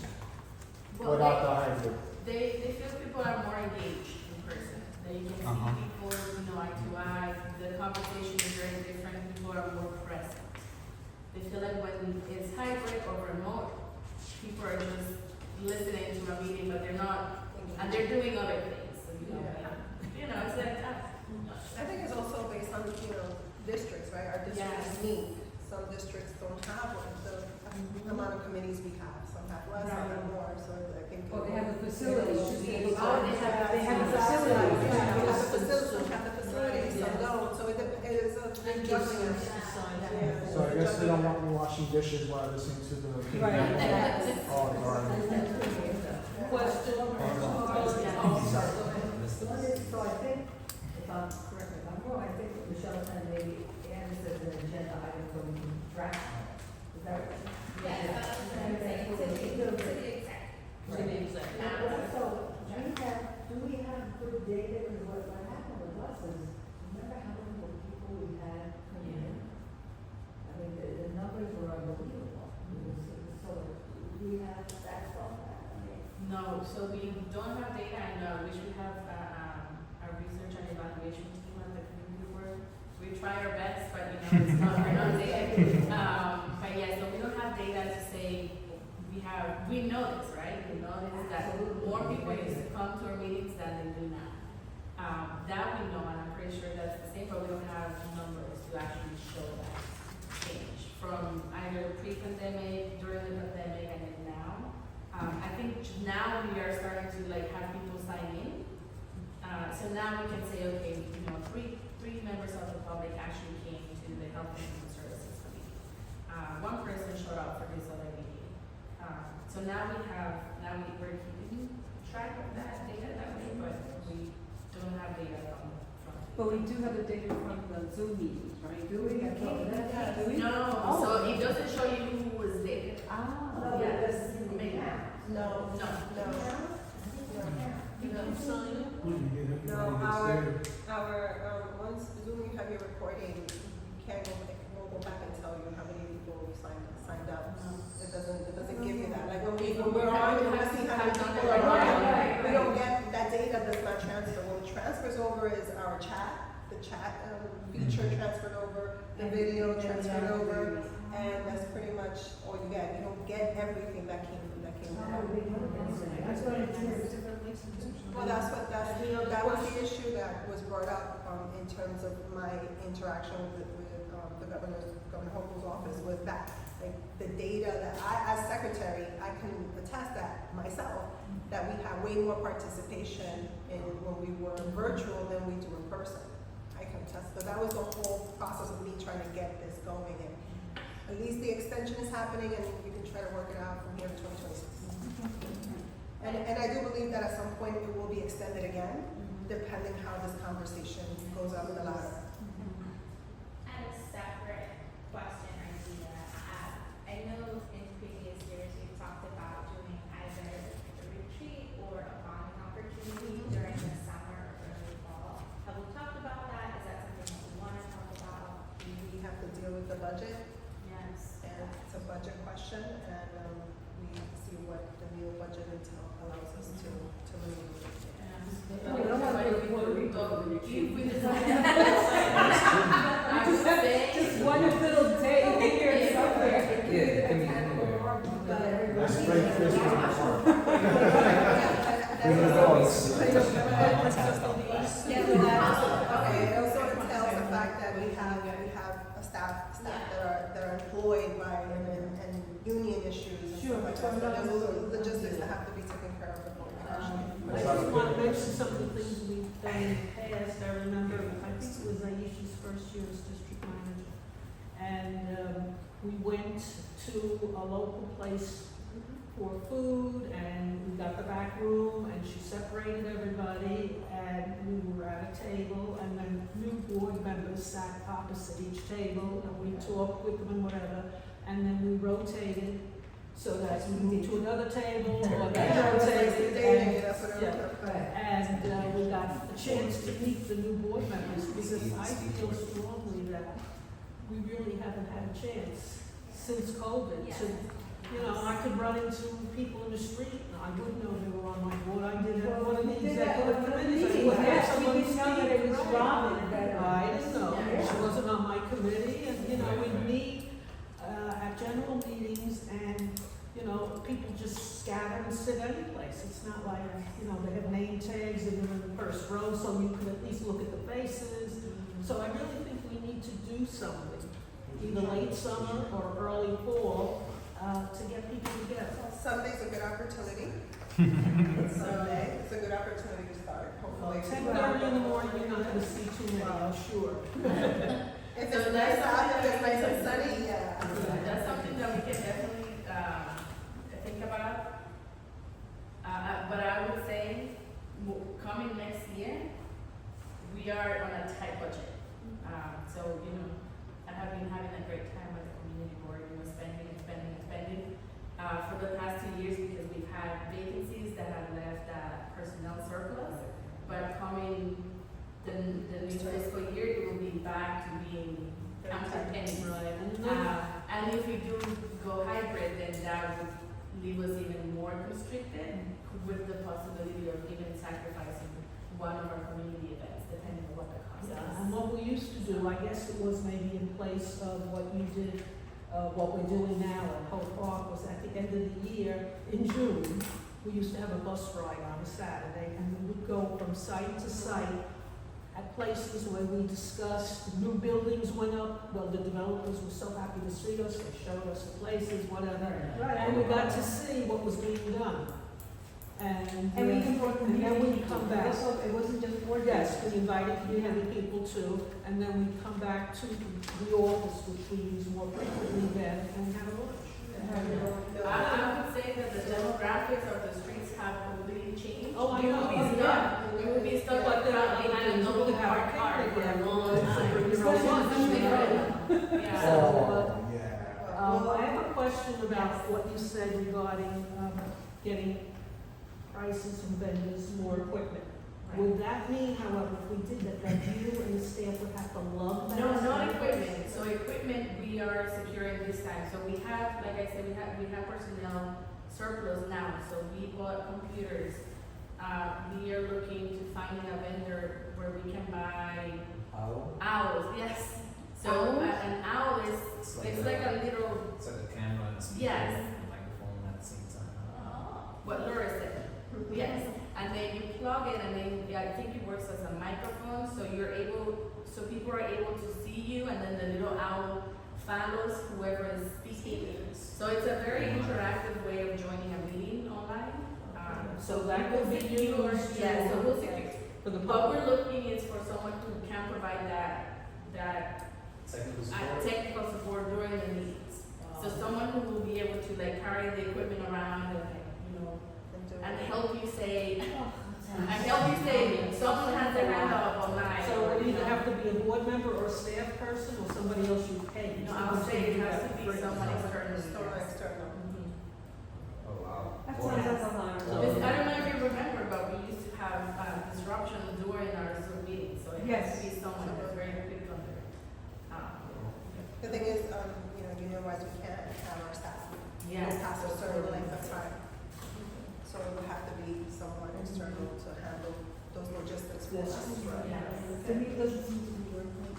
Well, without the hybrid? they feel people are more engaged in person. That you can see people, you know, eye to eye. The conversation is very different. People are more present. They feel like when it's hybrid or remote, people are just listening to a meeting, but they're not, and they're doing other things. So, you know, it's like I think it's also based on, districts, right? Our districts Yes. meet. Some districts don't have the amount of committees we have. Some have less, some have more, so I think. Well, they have the facilities to be able to. Oh, they have the facilities. Yeah, we have the facilities, some have the facilities, some don't, so it is a big juggling act. Yeah. So I guess they don't want me washing dishes while listening to the. Right. Oh, darn. Question. So I think, if I'm correct, if I'm wrong, I think what Michelle said, maybe Anne said an agenda item for we can track on it. Is that right? Yes, that's what I'm saying, to the exec. And also, do we have good data, because what happened with us is, remember how many more people we had coming in? I mean, the numbers were unbelievable. So, do we have stats on that? I mean, No, so we don't have data, and we should have a research and evaluation team on the community board. We try our best, but it's not, we're not there. But yes, so we don't have data to say we know this, right? We know this, that more people used to come to our meetings than they do now. That we know, and I'm pretty sure that's the same, but we don't have numbers to actually show that change from either pre-pandemic, during the pandemic, and then now. I think now we are starting to have people sign in. So now we can say, okay, three members of the public actually came to the Health and Human Services Committee. One person showed up for this other meeting. So now we're keeping track of that data that way, but we don't have data from. But we do have the data from the Zoom meetings, right? Do we have that? Do we? No, Oh. so it doesn't show you who was there. Ah. No, Yeah. it doesn't seem to be count. No, No. Who did you get No, everybody that's there? our, once Zoom, you have your recording, you can't go back and tell you how many people signed up. It doesn't give you that, like when we're on, we see how many people are on. We don't get, that data does not transfer. What transfers over is our chat, the chat feature transferred over, the video transferred over, and that's pretty much all you get. You don't get everything that came from. That's what it is. Well, that was the issue that was brought up, in terms of my interaction with Governor Hochul's office, was that Like the data that as secretary, I can attest that myself, that we have way more participation in when we were virtual than we do in person. I can attest, but that was the whole process of me trying to get this going, and at least the extension is happening, and we can try to work it out from here to 2026. And I do believe that at some point it will be extended again, depending how this conversation goes up the ladder. And a separate question or idea. I know in previous years we've talked about doing either a retreat or a bonding opportunity during the summer or early fall. Have we talked about that? Is that something that we want to talk about? We have to deal with the budget, Yes. and it's a budget question, and we see what the new budget allows us to remove. I don't want to go to Puerto Rico. Just one little day here somewhere. Yeah, it can be anywhere. Let's break this one apart. Bring the dogs. Yeah, but that, okay, it also entails the fact that we have a staff that are employed by and union issues and stuff like that. So there's logistics that have to be taken care of before we can actually. I just want to mention some of the things we've done in the past. I remember, I think it was Aisha's first year as district manager. And we went to a local place for food, and we got the back room, and she separated everybody, and we were at a table, and then new board members sat opposite each table, and we talked with them and whatever, and then we rotated so that we get to another table, or that rotated, and we got a chance to meet the new board members, because I feel strongly that we really haven't had a chance since COVID to, you know, I could run into people in the street, and I wouldn't know they were on my board. I did have one of the executive committees. I wouldn't have someone We didn't know that it was speak. Robin that. I didn't know, she wasn't on my committee, and, you know, we'd meet, at general meetings, and, you know, people just scatter and sit any place. It's not like, you know, they have name tags and they're in the first row, so you can at least look at the faces. So I really think we need to do something, either late summer or early fall, to get people together. Sunday's a good opportunity. Sunday, it's a good opportunity to start, hopefully. 10:30 in the morning, you're not gonna see too many, I'm sure. If it's nice out, if it's nice and sunny, yeah. That's something that we can definitely, think about. But I would say, coming next year, we are on a tight budget. So, you know, I have been having a great time with the community board, you know, spending. For the past 2 years, because we've had vacancies that have left personnel surplus, but coming the new fiscal year, it will be back to being pennies. And if we do go hybrid, then that would leave us even more constricted, with the possibility of even sacrificing one of our community events, depending on what the cost is. And what we used to do, I guess it was maybe in place of what you did, what we're doing now at Hope Park, was at the end of the year, in June, we used to have a bus ride on a Saturday, and we would go from site to site at places where we discussed, new buildings went up, well, the developers were so happy to see us, they showed us the places, whatever, and we got to see what was being done. And And we even brought them and here. then we'd come back. It wasn't just board. Yes, we invited community people too, and then we come back to the office, which we use more frequently then, and have a lunch. I would say that the demographics of the streets have completely changed. Oh, I We know, would be yeah. stuck, we would be stuck But then probably I in a think double we have a park car picnic for a there. long So time. bring your own lunch, you know? Yeah. Oh, yeah. I have a question about what you said regarding, getting prices from vendors, more equipment. Would that mean, however, if we did that, that you and the staff would have to lug that? No, not equipment. So equipment we are securing this time. So we have, like I said, we have personnel surplus now. So we bought computers. We are looking to finding a vendor where we can buy owls. Yes. So an owl is it's like a little It's like a camera and a speaker Yes. and a microphone at the same time. what Laura said. Yes. And then you plug it, and then I think it works as a microphone, so people are able to see you, and then the little owl follows whoever is speaking. So it's a very interactive way of joining a meeting online. So that could be used to- Yeah, so we'll secure. For the What public. we're looking is for someone who can provide that Technical support. technical support during the meetings. So someone who will be able to like carry the equipment around and, and help you say, someone has their hand up online. So it would either have to be a board member or a staff person or somebody else you pay. No, I would say it has to be someone external. External. Oh, wow. That sounds like a lot. I don't know if you remember, but we used to have disruptions during our Zoom meetings, so it has to be someone that's very quick on their. The thing is, union-wise, we can't have our staff Yes. past a certain length of time. So it would have to be someone external to handle those logistics for us. To me, it doesn't seem to be worth it.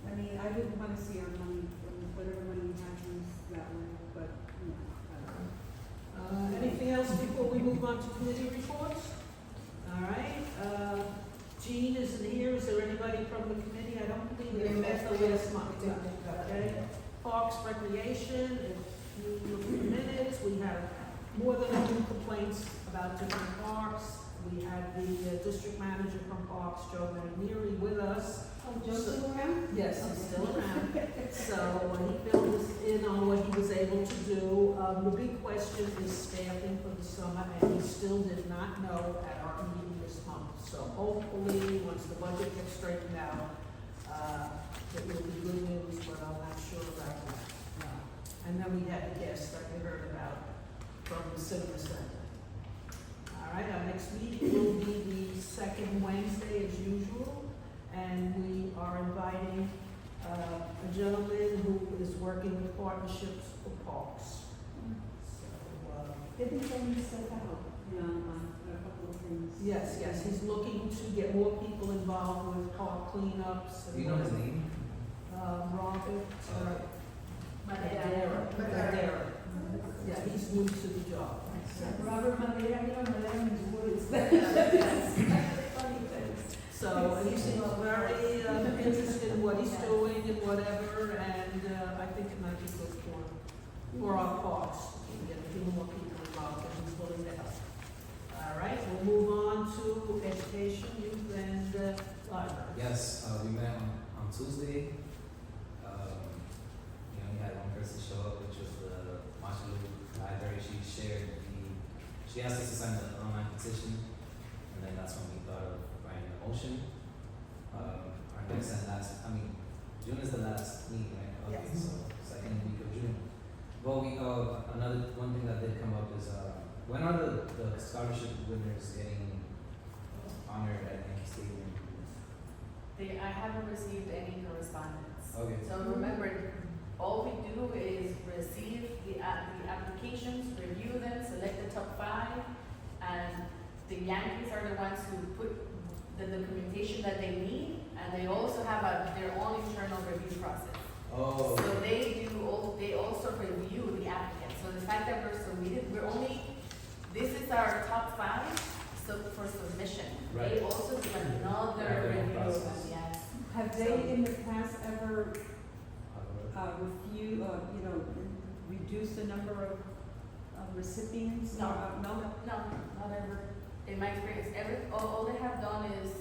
I mean, I wouldn't want to see our money, whatever money we have used that way, but, I don't know. Anything else before we move on to committee reports? All right, Jean isn't here. Is there anybody from the committee? I don't believe we met the last month. Okay. Parks, Recreation, if you look at the minutes, we have more than a few complaints about different parks. We had the district manager from Parks, Joe Manieri, with us. Oh, Joe's around? Yes, he's still around. So he filled us in on what he was able to do. The big question is staffing for the summer, and he still did not know at our meeting this month. So hopefully, once the budget gets straightened out, it will be good news, but I'm not sure about that. And then we had the guest that we heard about from the Cinema Center. All right, our next meeting will be the second Wednesday as usual. And we are inviting a gentleman who is working with partnerships for parks. So, They've been sending stuff out, a couple of things. yes, he's looking to get more people involved with park cleanups. Do you know his name? Robert Madera. Madera. Yeah, he's new to the job. Robert Madera, Madera means woods. So he seems very interested in what he's doing and whatever, and I think it might be good for our parks, to get a few more people involved, and he's willing to help. All right, we'll move on to education, youth, and library. Yes, we met on Tuesday. We had one person show up, which was the Machalu library. She asked us to sign the online petition, and then that's when we thought of writing a motion. Our next and last, June is the last meeting, right? Okay, Yes. so second week of June. Well, another one thing that did come up is, when are the scholarship winners getting honored at Yankee Stadium? I haven't received any correspondence. Okay. So remember, all we do is receive the applications, review them, select the top 5, and the Yankees are the ones who put the documentation that they need, and they also have their own internal review process. Oh. So they also review the applicants. So the fact that we're submitted, this is our top 5 for submission. Right. They also do another Their own review of them, process. yes. Have they in the past ever reduce the number of recipients? No. No? No, not ever. In my experience, all they have done is,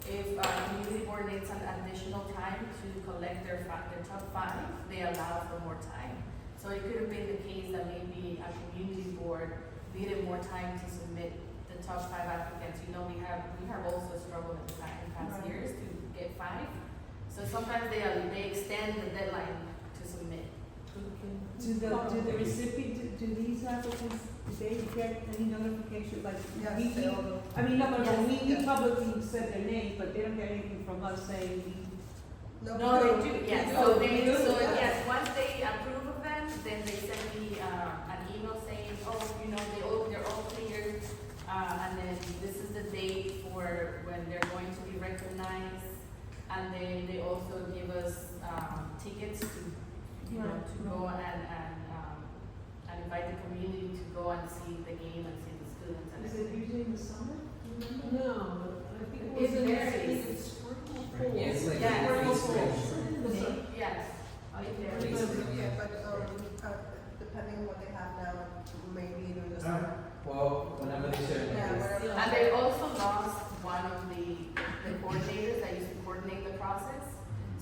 if community board needs an additional time to collect their top 5, they allow for more time. So it could have been the case that maybe a community board needed more time to submit the top 5 applicants. We have also struggled in past years to get 5. So sometimes they extend the deadline to submit. Do the recipient, do these applicants, do they get any notification, like, Yes, they all do. we publicly said their name, but they don't get anything from us saying No, they do, yes. Oh, So they do? yes, once they approve of them, then they send me an email saying, they're all cleared. And then this is the date for when they're going to be recognized. And then they also give us tickets to go and invite the community to go and see the game and see the students and Is it everything. usually in the summer? Do you remember? No, I think it was It in varies. spring or fall. Yeah, it's like Yeah, spring, fall. spring. Spring. Yes. I think but, depending on what they have now, maybe during the Alright. summer. Well, whenever they share Yeah, numbers. whatever. And they also lost one of the coordinators that used to coordinate the process.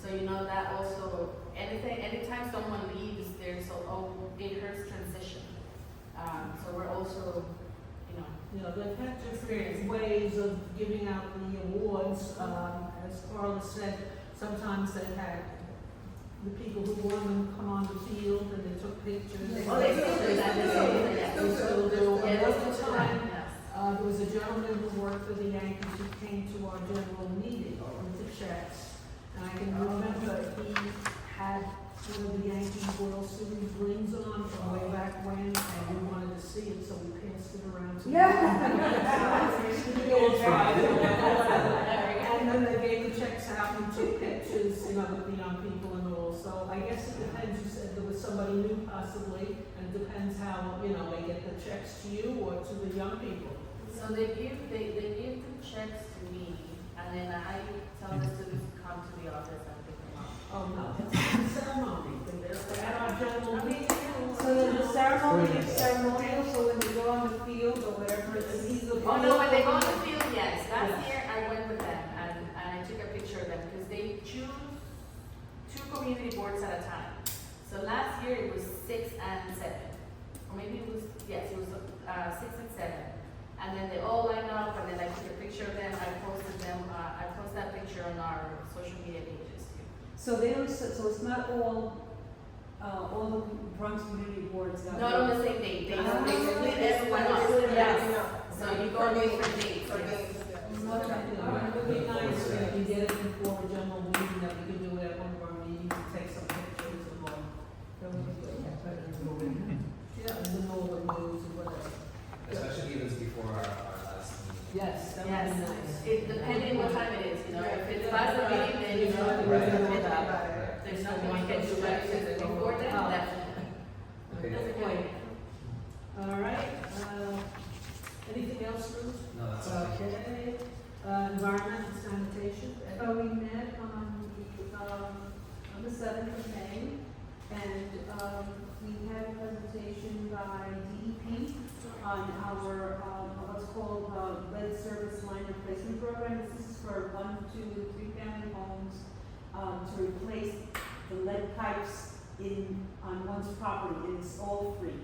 So you know that also, anytime someone leaves, there's it hurts transition. So we're also, you know. You know, they've had different ways of giving out the awards. As Carla said, sometimes they had the people who won them come on the field and they took pictures. Oh, they still do that. They still do. Yeah, And that's one the time, Yes. there was a gentleman who worked for the Yankees who came to our general meeting with the checks. And I can remember he had one of the Yankee World Series rings on from way back when, and we wanted to see it, so we passed it around to and then they gave the checks out and took pictures, you know, with the young people and all. So I guess it depends. You said there was somebody new possibly, and it depends how, you know, they get the checks to you or to the young people. So they give the checks to me, and then I tell the students to come to the office and pick them up. Oh, no, it's a ceremony. They're at our general meeting. So then the ceremony is ceremonial, so when they go on the field or whatever, it's easy to. Oh, no, when they go on the field, yes. Last Yeah. year, I went with them, and I took a picture of them, because they choose 2 community boards at a time. So last year, it was 6 and 7. Or maybe it was 6 and 7. And then they all lined up, and then I took a picture of them, I posted that picture on our social media pages too. So they don't, so it's not all the Bronx community boards that. Not on the same day, they Ah. split everyone up. Yeah, Yes. yeah. So you go on different dates, For yes. games, yeah. It would be nice if we get it before a general meeting, that we can do it at one of our meetings, take some pictures and all. That would be good. Yeah, and then all the news and whatever. Especially if it's before our last meeting. Yes, that would Yes, be nice. it depending what time it is, you know, if it's last meeting, then you know, Right. there's nothing we can do, but if it's before then, definitely. Okay. Okay. All right, anything else, Ruth? No, that's okay. Okay, environment and sanitation. So we met on the 7th of May, and we had a presentation by DEP on our, what's called lead service line replacement program. This is for 1, 2, and 3 family homes, to replace the lead pipes on one's property, and it's all free.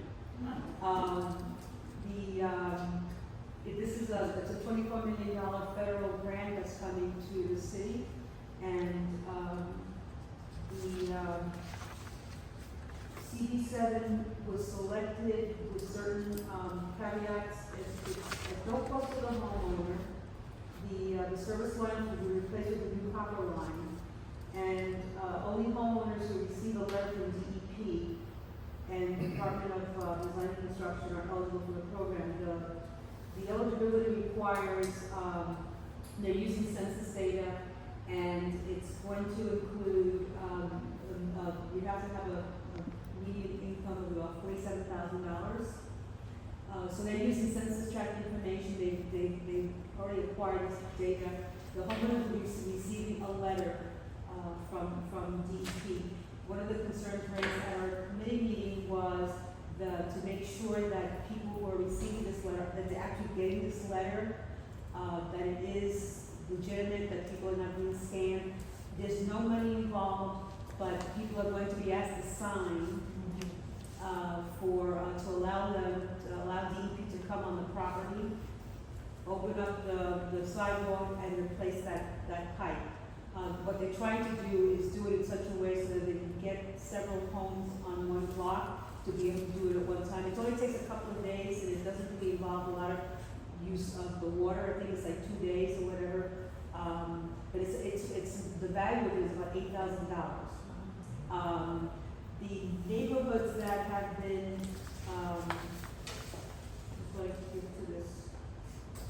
It's a $24 million federal grant that's coming to the city, and CD7 was selected with certain caveats. It's at no cost to the homeowner. The service line will be replaced with a new copper line, and only homeowners who receive a letter from DEP and Department of Design and Construction are eligible for the program. The eligibility requires, they're using census data, and it's going to include, you have to have a median income of about $47,000. So they're using census tract information. They've already acquired this data. The homeowner will be receiving a letter from DEP. One of the concerns raised at our committee meeting was to make sure that people who are receiving this letter, that they're actually getting this letter, that it is legitimate, that people are not being scammed. There's no money involved, but people are going to be asked to sign to allow DEP to come on the property, open up the sidewalk, and replace that pipe. What they're trying to do is do it in such a way so that they can get several homes on one block to be able to do it at one time. It only takes a couple of days, and it doesn't really involve a lot of use of the water. I think it's like 2 days or whatever. But it's the value of it is about $8,000. The neighborhoods that have been, let's get to this.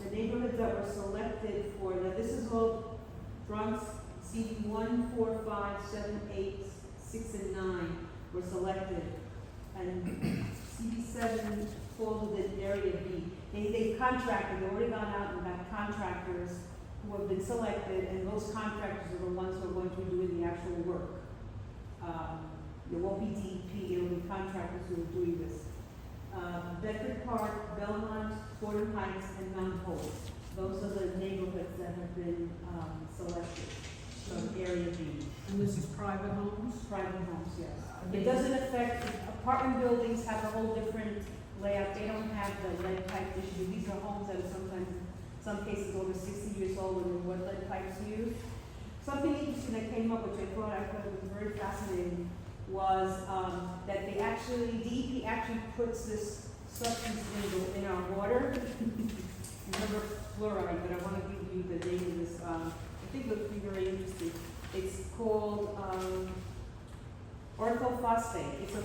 The neighborhoods that were selected for, now this is all Bronx CD 1, 4, 5, 7, 8, 6, and 9 were selected. And CD7 falls within Area B. They've contracted, they've already gone out and got contractors who have been selected, and those contractors are the ones who are going to be doing the actual work. It won't be DEP, it'll be contractors who are doing this. Bedford Park, Belmont, Fordham Heights, and Mount Hope. Those are the neighborhoods that have been, selected from Area B. And this is private homes? Private homes, yes. It doesn't affect, apartment buildings have a whole different layout. They don't have the lead pipe issue. These are homes that are sometimes, in some cases, over 60 years old, and what lead pipes used. Something interesting that came up, which I thought was very fascinating, was that they actually, DEP actually puts this substance in our water. Remember fluoride, but I want to give you the name of this. I think it would be very interesting. It's called orthophosphate. It's a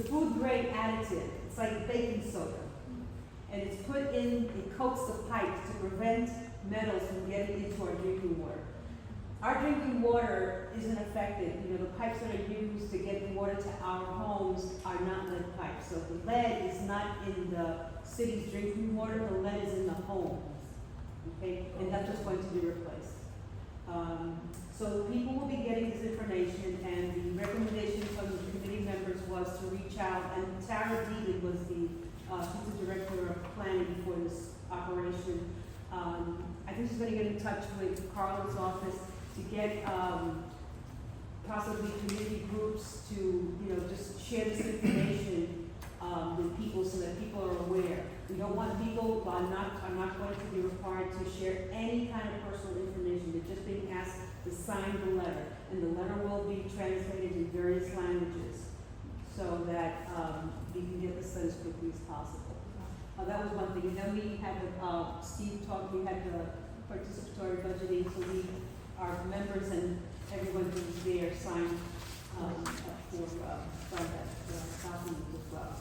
food grade additive. It's like baking soda, and it's put in. It coats the pipes to prevent metals from getting into our drinking water. Our drinking water isn't affected. You know, the pipes that are used to get the water to our homes are not lead pipes. So the lead is not in the city's drinking water. The lead is in the homes. Okay, and that's what's going to be replaced. So people will be getting this information, and the recommendation from the committee members was to reach out, and Tara Deegan was the assistant director of planning for this operation. I think she's going to get in touch with Carla's office to get possibly community groups to, you know, just share this information with people so that people are aware. We don't want people, are not going to be required to share any kind of personal information. They're just being asked to sign the letter, and the letter will be translated in various languages so that we can get this done as quickly as possible. That was one thing. And then we had Steve talk. We had the participatory budgeting, so our members and everyone who was there signed up for that document as well.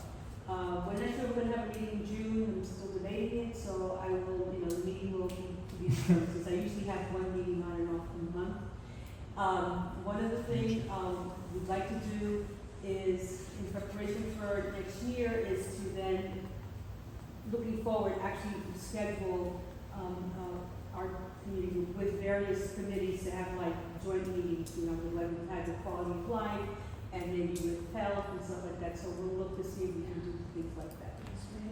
We're not sure we're going to have a meeting in June. I'm still debating it, so I will, you know, the meeting will be since I usually have one meeting on and off in a month. One of the things we'd like to do is, in preparation for next year, is to then, looking forward, actually schedule our meeting with various committees to have like joint meetings, you know, like we've had the quality of life and maybe with health and stuff like that. So we'll look to see if we can do things like that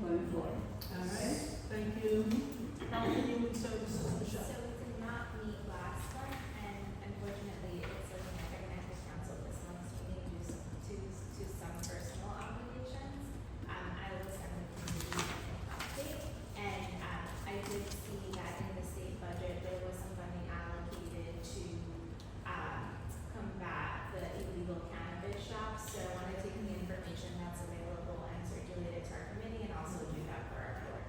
going forward. All right, thank you. Health and Human Services, So Michelle. we did not meet last month, and unfortunately, it's looking like I'm gonna have to cancel this month's meeting due to some personal obligations. I will send the committee an update, and I did see that in the state budget, there was some funding allocated to combat the illegal cannabis shops. So I want to take the information that's available and circulate it to our committee, and also do that for our board.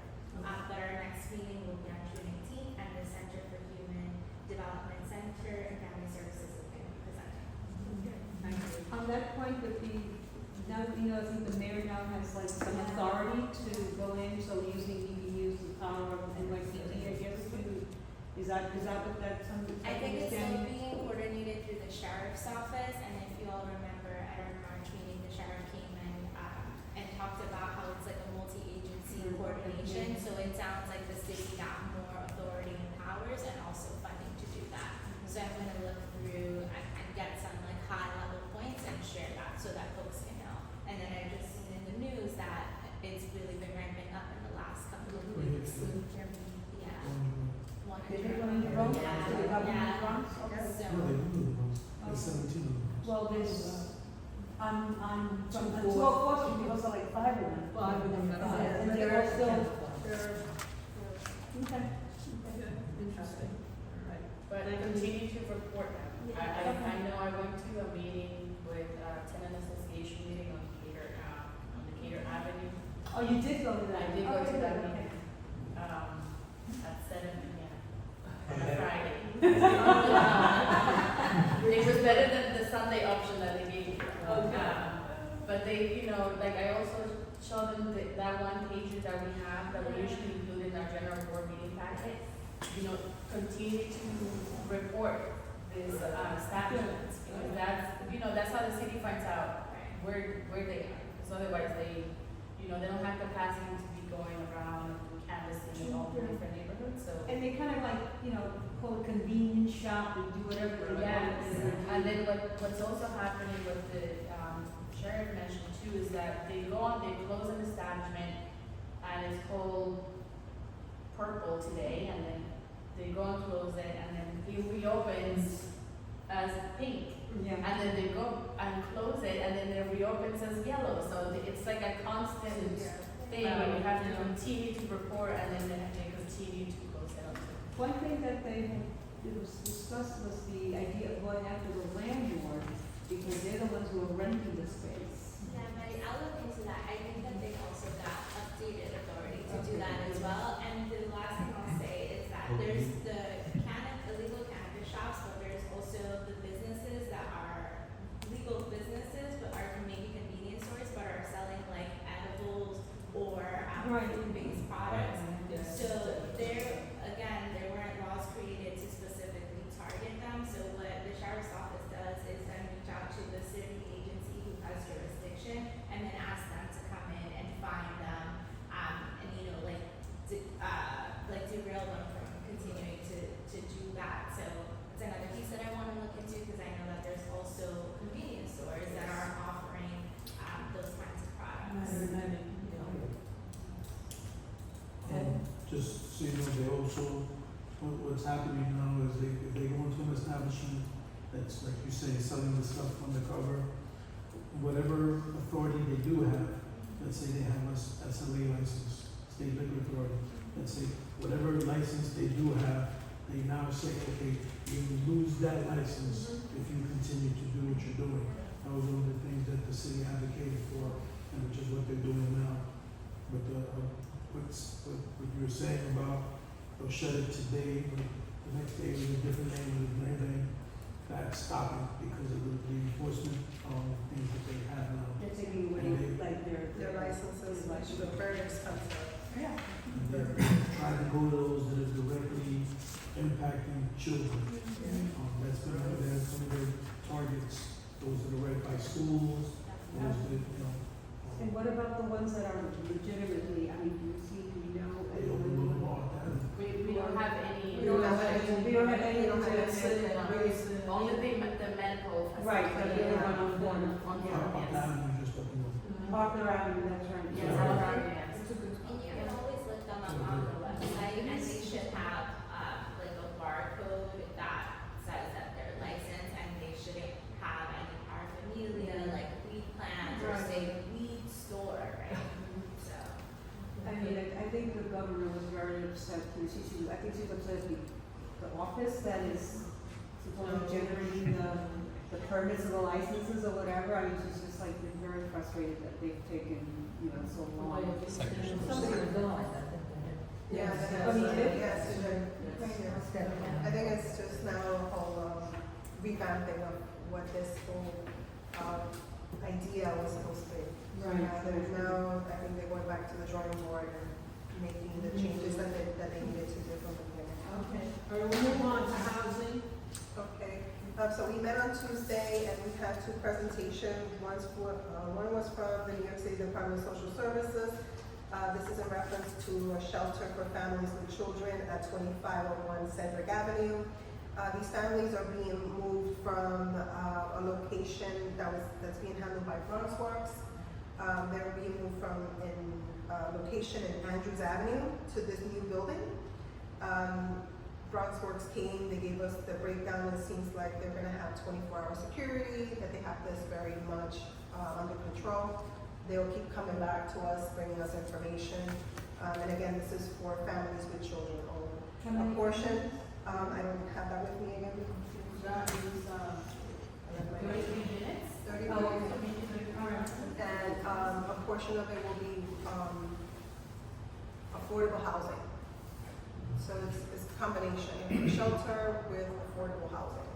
But our next meeting will be on June 18th, and the Center for Human Development Center and Family Services is going to be presenting. Thank you. On that point, now, you know, I think the mayor now has like some authority to go in, so using EBUs, the power of NYPD, I guess, is that what that's I think it's still understanding? being coordinated through the sheriff's office, and if you all remember at our March meeting, the sheriff came in and talked about how it's like a multi-agency coordination. So it sounds like the city got more authority and powers and also funding to do that. So I'm gonna look through and get some like high level points and share that so that folks can know. And then I've just seen in the news that it's really been ramping up in the last couple of weeks. Yeah. One Did they go in the Bronx? Yeah. Did they go in the Yeah. Bronx? So, No, they do the ones. There's 17 of them. Well, there's, from the 204, there was like 5 of them. Five of them, that's it. And they're all still, Sure. okay. Interesting. All right. But I continue to report them. Yeah. I know I went to a meeting with tenant association meeting on the Cater Avenue. Oh, you did go to that? I did go Okay, to that good, meeting, okay. at 7 p.m. on a Friday. It was better than the Sunday option that they gave me. But they, you know, like I also showed them that one pager that we have that we usually include in our general board meeting packet. You know, continue to report this establishments, because that's how the city finds out where they are. Because otherwise they don't have capacity to be going around and canvassing all the different neighborhoods. So And they kind of like, call it convenience shop and do whatever. they Yes, want. and then what's also happening with the, sheriff mentioned too, is that they close an establishment, and it's called Purple today, and then they go and close it, and then it reopens as pink, Yeah. and then they go and close it, and then it reopens as yellow, so it's like a constant thing, where you have to continue to report, and then they continue to close it up. One thing that it was discussed was the idea of going after the landlord, because they're the ones who are renting the space. Yeah, Maddie, I'll look into that. I think that they also got updated authority to do that as well. And the last thing I'll say is that there's the illegal cannabis shops, but there's also the businesses that are legal businesses, but are making convenience stores, but are selling like edibles or Right. food-based products. So there weren't laws created to specifically target them. So what the sheriff's office does is then reach out to the city agency who has jurisdiction and then ask them to come in and find them, and derail them from continuing to do that. So it's another piece that I want to look into, because I know that there's also convenience stores that are offering those kinds of products. Just so you know, they also, what's happening now is if they go into an establishment that's, like you say, selling the stuff undercover, whatever authority they do have, let's say they have a SLA license, state liquor authority, let's say whatever license they do have, they now say, okay, you lose that license if you continue to do what you're doing. That was one of the things that the city advocated for, and which is what they're doing now. But what you were saying about they'll shut it today, but the next day with a different name with another name, that's stopping because of the enforcement things that they have now. They're taking away like Their licenses, which are very expensive. Yeah. And they're trying to go to those that are directly impacting children. That's been one of some of their targets, those that are right by schools, those that, And what about the ones that are legitimately, I mean, do you know? they open them all down. We don't have any. We don't have any. We don't have any. Only the medical. Right, but the other one on the corner. Up down, you just open them. Parker Avenue, that's right. Yes, Yeah. all right, yes. And you can always look them up on the website, and they should have, like a barcode that says that they're licensed, and they shouldn't have any paraphernalia, like weed plants, or Right. say weed store, right? So. I mean, I think the governor was very upset, too. I think she's upset at the office that is supposedly generating the permits and the licenses or whatever. I mean, she's just like, been very frustrated that they've taken, so long. Somebody's gone. Yeah, Oh, he did? yes, it did. I think it's just now a whole revamping of what this whole idea was supposed to be. Right. There's now, I think they're going back to the drawing board and making the changes that they needed to do from the beginning. Okay, all right, we'll move on to housing. Okay, so we met on Tuesday and we had two presentations. One was from the New York City Department of Social Services. This is in reference to a shelter for families with children at 2501 Cedric Avenue. These families are being moved from a location that's being handled by Bronx Works. They're being moved from a location in Andrews Avenue to this new building. Bronx Works came, they gave us the breakdown. It seems like they're gonna have 24-hour security, that they have this very much under control. They'll keep coming back to us, bringing us information. And again, this is for families with children only. A portion, I don't have that with me again. That is, 33 minutes? 30 Oh, minutes. okay. All right. And a portion of it will be affordable housing. So it's a combination, shelter with affordable housing.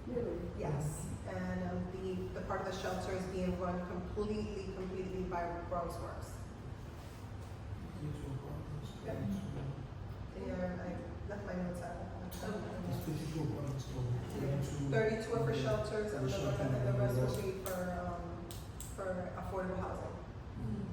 Really? Yes. And the part of the shelter is being run completely by Bronx Works. Yeah, I left my notes out. It's 52 apartments total. 32 are for shelters and the rest will be for affordable housing.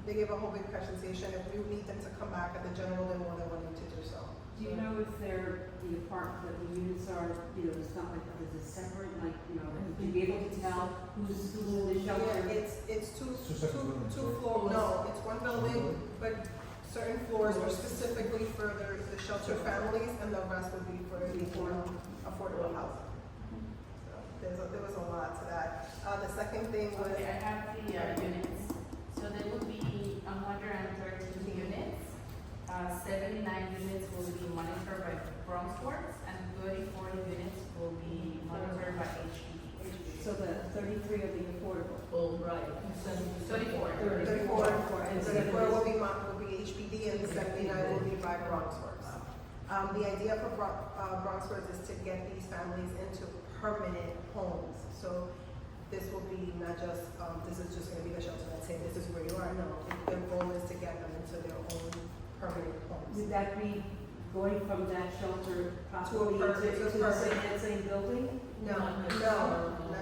They gave a whole big presentation. If you need them to come back at the general, they're more than willing to do so. Do you know if they're, the apartment, the units are, it's not like, is it separate, like, would you be able to tell who's in the shelter? Yeah, it's two separate buildings, right? floors, no, it's one building, but certain floors are specifically for the shelter families, and the rest would be for the affordable housing. So there was a lot to that. The second thing was, Okay, I have the units. So there will be 113 units. 79 units will be monitored by Bronx Works, and 34 units will be monitored by HPD. So the 33 will be affordable. Oh, right. 34. 34 will be HPD, and the 79 will be by Bronx Works. The idea for Bronx Works is to get these families into permanent homes. So this will be not just, this is just gonna be the shelter that's saying this is where you are. No, their goal is to get them into their own permanent homes. Would that be going from that shelter possibly To a to the same building? No, not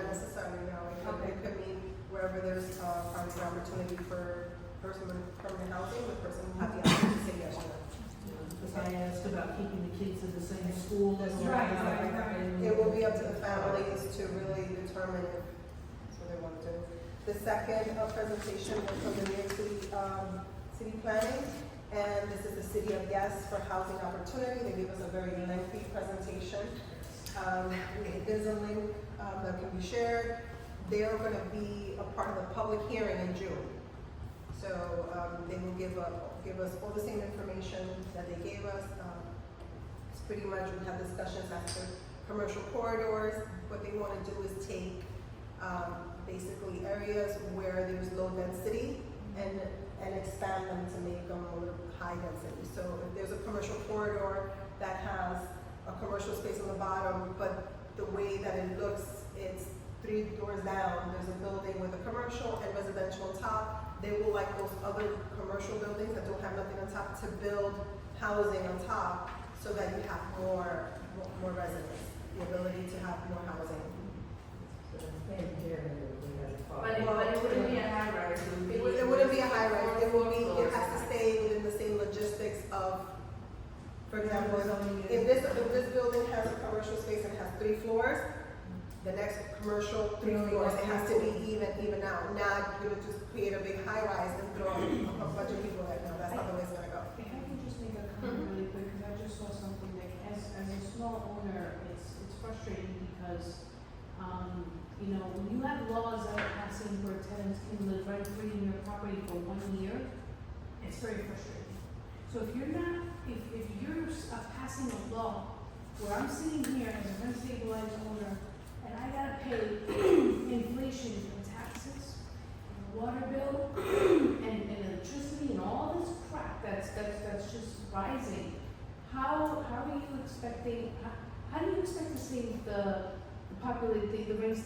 necessarily, no. Okay. It could mean wherever there's, probably an opportunity for permanent housing, the person will have the option to say yes or no. Because I asked about keeping the kids in the same school. That's and all right, that. It will be up to the families to really determine if that's what they want to do. The second presentation was from the New York City, city planning, and this is the City of Yes for Housing Opportunity. They gave us a very lengthy presentation. There's a link that can be shared. They're going to be a part of the public hearing in June. So they will give us all the same information that they gave us. It's pretty much, we have discussions as to commercial corridors. What they want to do is take basically areas where there's low density and expand them to make them a little high density. So if there's a commercial corridor that has a commercial space on the bottom, but the way that it looks, it's 3 doors down, there's a building with a commercial and residential on top. They will, like those other commercial buildings that don't have nothing on top, to build housing on top so that you have more residents, the ability to have more housing. But it wouldn't be a high rise. It wouldn't be a high rise. It has to stay within the same logistics of, for example, if this building has a commercial space and has 3 floors, the next commercial 3 floors, it has to be even out. Not you're gonna just create a big high rise and throw a bunch of people right now. That's not the way it's gonna go. If I can just make a comment really quick, because I just saw something that, as a small owner, it's frustrating because, when you have laws that are passing where tenants can live rent free in your property for 1 year, it's very frustrating. So if you're passing a law where I'm sitting here as a rent stabilized owner and I gotta pay inflation and taxes, and water bill, and electricity and all this crap that's just rising, how are you expecting? How do you expect to save the rent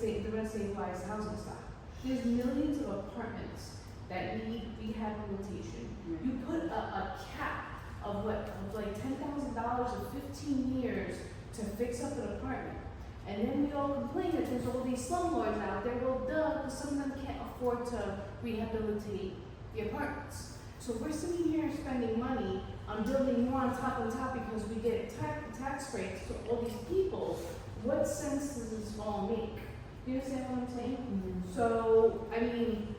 stabilized housing stock? There's millions of apartments that need rehabilitation. You put a cap of like $10,000 of 15 years to fix up an apartment. And then we all complain that there's all these slumlords out there. Well, duh, because some of them can't afford to rehabilitate the apartments. So we're sitting here spending money on building more on top because we get tax breaks to all these people. What sense does this all make? You understand what I'm saying? Mm-hmm. So, I mean,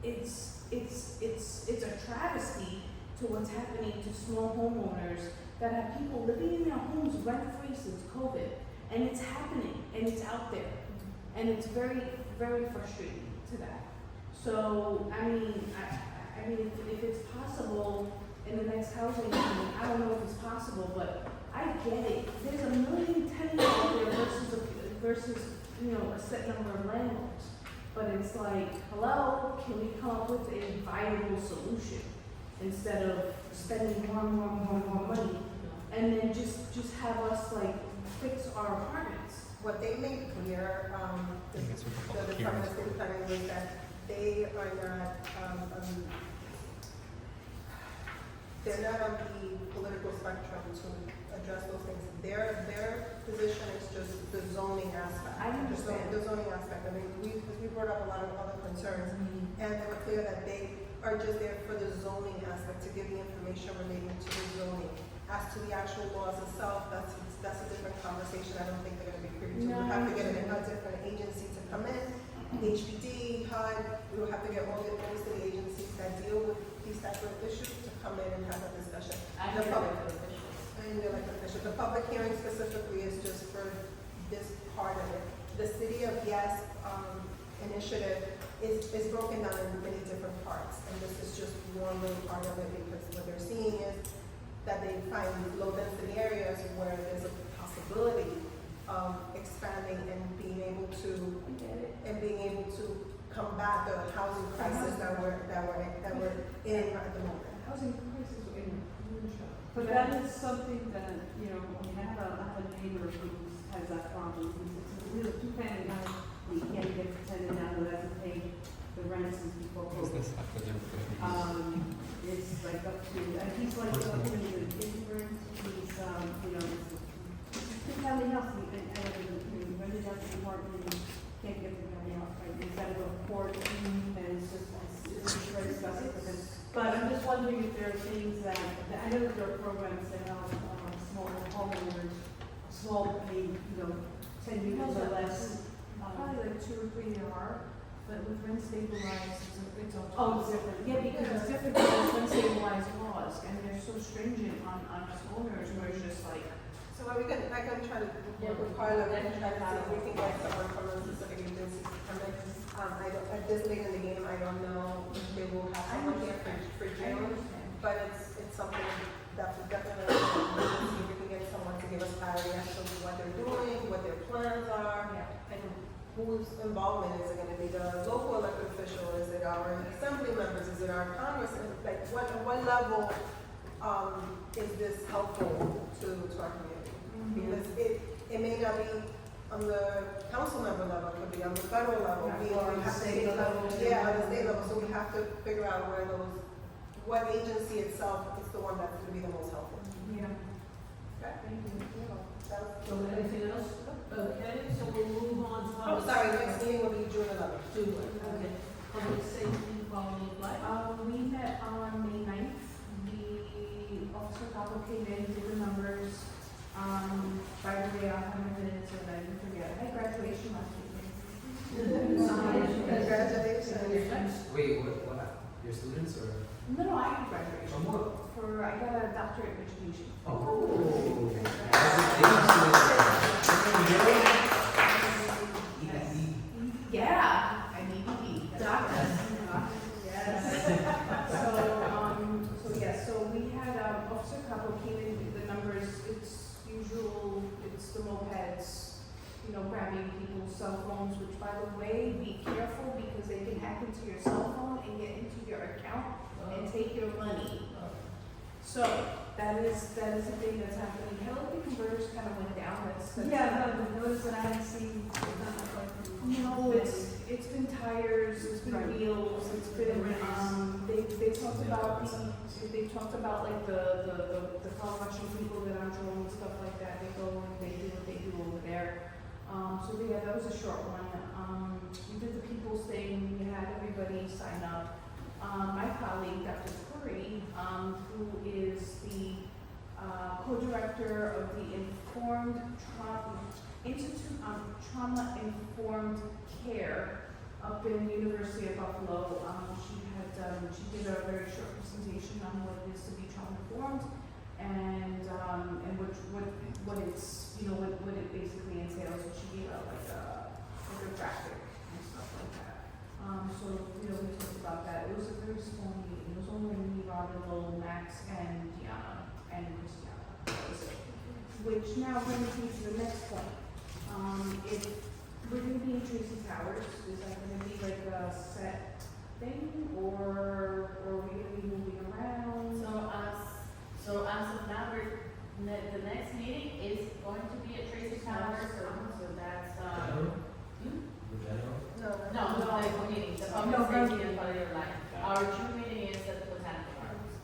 it's a travesty to what's happening to small homeowners that have people living in their homes rent-free since COVID. And it's happening, and it's out there. And it's very, very frustrating to that. So, I mean, if it's possible in the next housing plan, I don't know if it's possible, but I get it. There's a million tenants out there versus a set number of landlords. But it's like, hello, can we come up with a viable solution instead of spending more money, and then just have us fix our apartments? What they made clear, the Department of City Planning, was that they are not, they're not on the political spectrum to address those things. Their position is just the zoning aspect. I understand. The zoning aspect. I mean, we brought up a lot of other concerns, and they were clear that they are just there for the zoning aspect, to give the information relating to the zoning. As to the actual laws itself, that's a different conversation. I don't think they're gonna be privy to. We'll have to get a different agency to come in, HPD, HUD, we will have to get most of the agencies that deal with these type of issues to come in and have a discussion. I The hear public- elected officials. And the elected official. The public hearing specifically is just for this part of it. The City of Yes initiative is broken down in many different parts, and this is just one little part of it, because what they're seeing is that they find low density areas where there's a possibility of expanding and being able to combat the housing crisis that we're in at the moment. Housing crisis in Winchester. But that is something that, you know, I have a neighbor who has that problem. He's a two-family house, he can't get the tenant out, who hasn't paid the rent since before COVID. It's like up to, and he's like, he's an immigrant, he's, you know, it's a two-family house, and rented out the apartment, and can't get the family out, right? He's got to go to court, and it's just very disgusting for him. But I'm just wondering if there are things that, I know that there are programs that help small homeowners, small, maybe, you know, 10 units or less. Probably like 2 or 3 there are, but with rent stabilized, it's all. Oh, it's different. Yeah, because it's different because rent stabilized laws, and they're so stringent on us owners, where it's just like, So I can try to work with Carla, we can try to see if we can get someone from a specific agency to come in. I don't, at this late in the game, I don't know if they will have someone here for June, but it's something that we definitely see if we can get someone to give us clarity as to what they're doing, what their plans are, and whose involvement is it gonna be, the local elected official, is it our assembly members, is it our congressmen, like what level, is this helpful to our community? Because it may not be on the council member level, it could be on the federal level, we have to state take level. yeah, on the state level, so we have to figure out where what agency itself is the one that's gonna be the most helpful. yeah. Okay? Thank you. That's- So anything else? Okay, so we'll move on to. Oh, sorry, next meeting will be June 11th. Okay. Public safety, quality of life. We met on May 9th. The officer Pablo came in, did the numbers. By the way, I'll have my minutes so that I didn't forget. I had graduation last weekend. Congratulations. Wait, what happened? Your students or? No, I had graduation. From what? I got a doctorate in education. Oh. Yeah, I need to be a doctor. Yes. So we had, Officer Capo came in with the numbers, it's usual, it's the mopeds, you know, grabbing people's cell phones, which by the way, be careful because they can hack into your cell phone and get into your account and take your money. So that is a thing that's happening. Healthy converters kind of went down, that's. Yeah, no, notice that I haven't seen. No, it's been tires, it's been Right. wheels, it's been, they talked about like the car washing people that are drone and stuff like that, they go and they do what they do over there. So yeah, that was a short one. We did the people's thing, we had everybody sign up. My colleague, Dr. Curry, who is the co-director of the Institute on Trauma Informed Care up in the University of Buffalo. She did a very short presentation on what it is to be trauma informed and what it's, you know, what it basically entails. And she gave out like a graphic and stuff like that. So, you know, we talked about that. It was a very small meeting. It was only me, Robin, Lowell, Max, and Diana, and Christiana. That was it. Which now brings me to the next point. If we're gonna be in Tracy Towers, is that gonna be like a set thing, or are we gonna be moving around? So as of now, the next meeting is going to be at Tracy Towers, so that's, No, no, the meeting, the public safety and quality of life. Our June meeting is at the Botanical Gardens.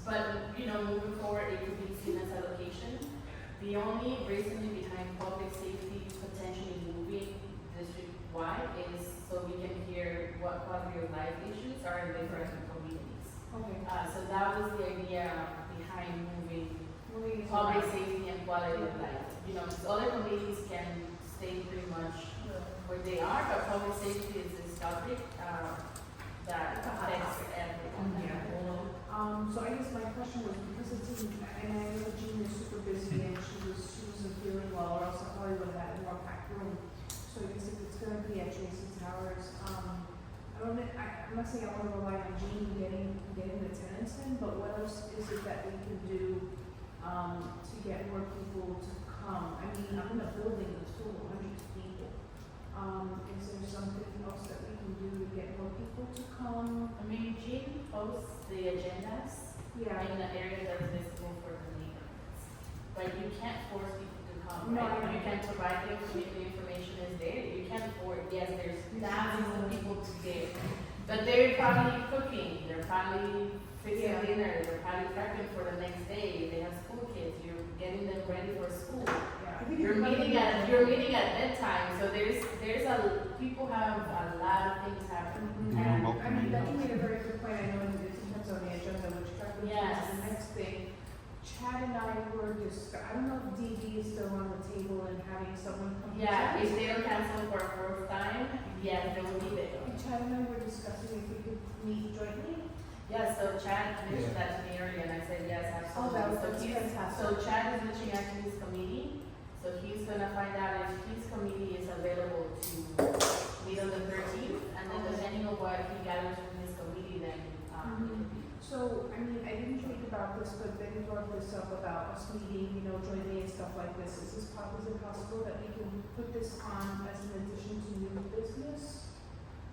But, you know, moving forward, it could be seen as a location. The only reasoning behind public safety potentially moving district-wide is so we can hear what quality of life issues are in different communities. Okay. So that was the idea behind moving Moving it public around. safety and quality of life. You know, 'cause other committees can stay pretty much where they are, but public safety is this topic, that affects everyone. So I guess my question was, because it's in, and I know Jean is super busy and she wasn't feeling well, or else I probably would have had a more packed room. So I guess if it's gonna be at Tracy Towers, I'm not saying I wanna rely on Jean getting the tenants in, but what else is it that we can do, to get more people to come? I mean, I'm in a building that's full of hundreds of people. Is there something else that we can do to get more people to come? I mean, Jean posts the agendas Yeah. in the area that's visible for the neighborhoods. But you can't force people to come, No, right? I know. You can provide the information is there. You can't force, yes, there's thousands of people to there. But they're probably cooking, they're probably fixing Yeah. dinner, they're probably prepping for the next day. They have school kids, you're getting them ready for school. Yeah. You're meeting at bedtime, so people have a lot of things happening. And, I mean, Becky made a very good point, I know it depends on the agenda, which probably Yes. is the next thing. Chad and I were I don't know if DD is still on the table and having someone come. Yeah, if they don't cancel for a fourth time, yes, they will be there. And Chad and I were discussing if we could meet jointly. Yeah, so Chad mentioned that to me earlier, and I said, yes, absolutely. that's fantastic. So Chad is reaching out to his committee, so he's gonna find out if his committee is available to meet on the 13th, and then depending on what he gathers from his committee, then, he can be. So, I mean, I didn't think about this, but Betty brought this up about us meeting, jointly and stuff like this. Is it possible that we can put this on as an addition to new business?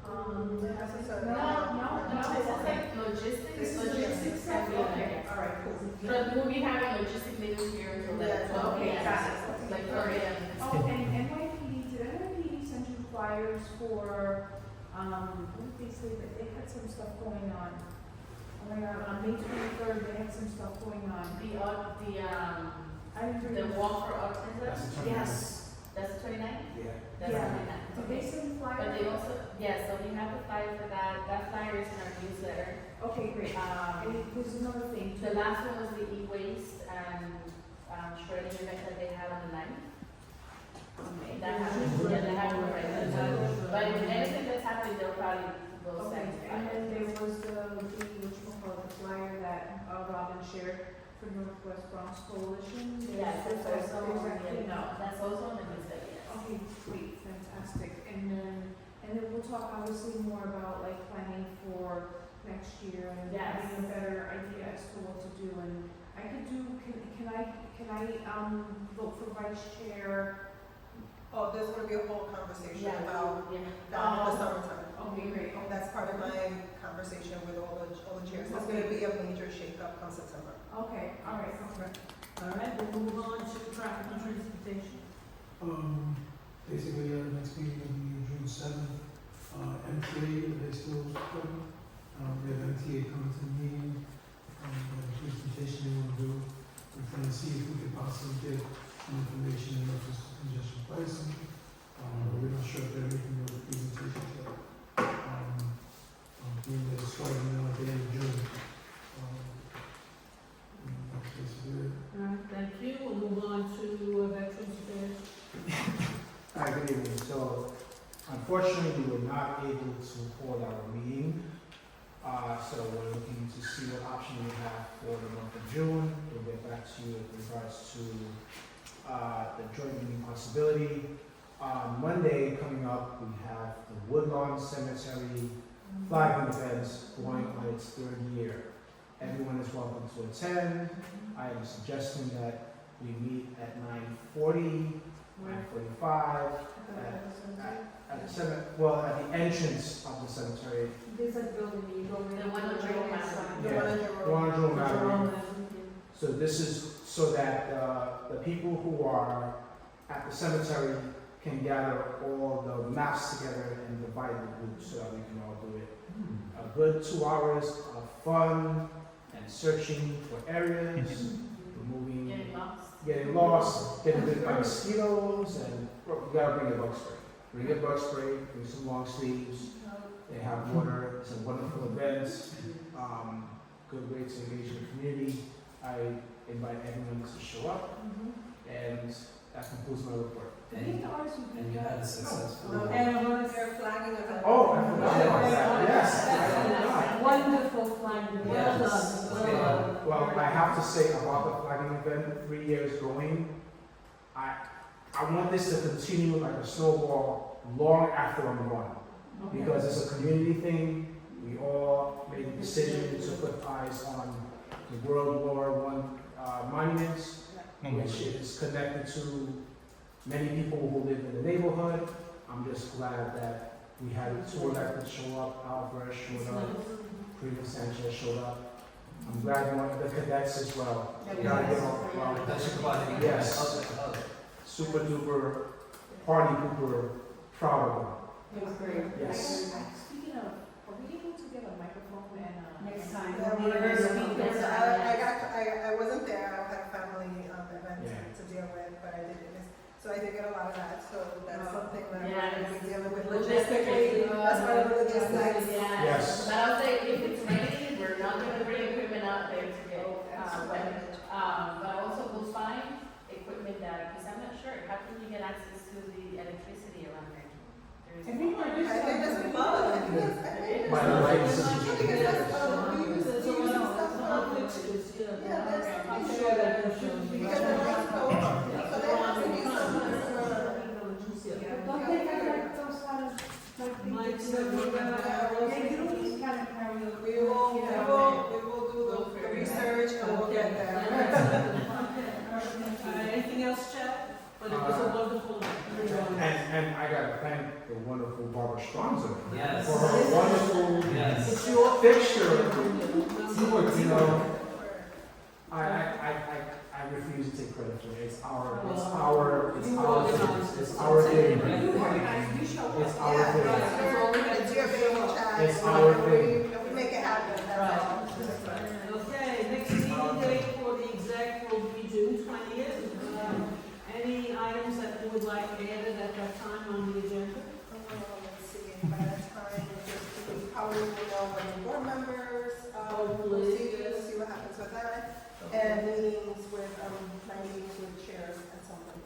Necessarily. No, this is like logistics. This is Logistics stuff? can be Okay, like, all right, cool. but we'll be having logistic meetings here until like 12 Okay, p.m. got it. Like 4 a.m. Oh, and NYPD, did NYPD send you flyers for, what did they say, that they had some stuff going on? Oh my God, on May 23rd, they had some stuff going on. The I didn't read the it. walk for autism, That's the 29th. Yes. that's the 29th? Yeah. That's Yeah. the 29th. Did they send But flyers? they also, yes, so we have the flyer for that. That flyer is in our newsletter. Okay, great. And there's another thing. The last one was the e-waste and shredding event that they had on the 9th. That happened, yeah, that happened right. But if anything that's happening, they'll probably go Okay, send and then flyers. there was the flyer that Robin shared for Northwest Bronx Coalition. Yes, that's There's also, actually no. that's also on the newsletter, yes. Okay, great, fantastic. And then we'll talk obviously more about like planning for next year and Yes. having a better idea as to what to do. And I could do, can I vote for vice chair? Oh, there's gonna be a whole conversation Yeah, about yeah. that in the summertime. Okay, great. That's part of my conversation with all the chairs. There's gonna be a major shakeup come September. Okay, all right. All right, we'll move on to traffic and transportation. Basically, our next meeting will be June 7th. MTA, they still struggling. We have MTA coming to the meeting, the presentation they want to do. We're trying to see if we could possibly get some information in reference to congestion pricing. We're not sure if they're making the presentation yet. Being that it's starting now at the end of June. That's basically it. All right, thank you. We'll move on to Veterans Affairs. Hi, good evening. So unfortunately, we were not able to hold our meeting. So we're looking to see what option we have for the month of June. We'll get back to you with regards to the joint meeting possibility. Monday coming up, we have the Woodlawn Cemetery flag events going on its third year. Everyone is welcome to attend. I am suggesting that we meet at 9:40, 9:45, at the entrance of the cemetery. There's a building you go in. The one on Jerome Avenue. The Yeah. one in Jerome. One on Jerome Avenue. Jerome. So this is so that the people who are at the cemetery can gather all the maps together and divide the groups so that we can all do it. A good 2 hours of fun and searching for areas, removing, getting lost, getting bit by mosquitoes, and you gotta bring a bug spray. Bring a bug spray, bring some long sleeves. They have water. It's a wonderful event. good way to engage in the community. I invite everyone to show up, and that concludes my report. And you had a successful. And one They're flagging event. Oh, I forgot about that, yes, I forgot. wonderful flag, well done, well done. Well, I have to say about the flagging event, 3 years going, I want this to continue like a snowball long after I'm gone. Because it's a community thing, we all made the decision to put eyes on the World War I monuments, which is connected to many people who live in the neighborhood. I'm just glad that we had two elected show up, Alvarez showed up, Prima Sanchez showed up. I'm glad one of the cadets as well. Yes, super duper, party pooper, proud of them. It was great. Yes. Speaking of, are we able to get a microphone and, Next time. Yeah, we'll we're need gonna to- speak. I wasn't there, I had a family event Yeah. to deal with, but I did miss. So I did get a lot of that, so that's something that Yeah. we're gonna be dealing with Logistically, logistically. That's part of the logistics. Yes. But I'll say, if it's raining, we're not gonna bring equipment out there to get, wet. But I also will find equipment that, because I'm not sure, how can you get access to the electricity around there? There's- Everyone is. I think that's a plug, I think it's, By the lights. I think it's, we use There's a stuff lot from- of fixtures, Yeah, yeah. there's I'm some- sure that they'll show you. Because the lights go up, so there has to be some, Don't they have like those kind of, like, Mike's things that everywhere. they do these kind of karaoke? we will do the research and we'll get there. Anything else, Chad? But it was a wonderful. And I gotta thank the wonderful Barbara Stronzer Yes. for her wonderful Yes. It's your fixture. Teamwork, You teamwork. know, I refuse to take credit for it. It's our thing. It's our thing. It's our thing. It's your baby, Chad. It's our thing. We make it happen, that's all. Okay, next meeting date for the exec will be June 20th. Any items that you would like added at that time on the agenda? Let's see, by that time, we probably will know when the board members, Hopefully. we'll see what happens with that. And meetings with, meetings with chairs at some point,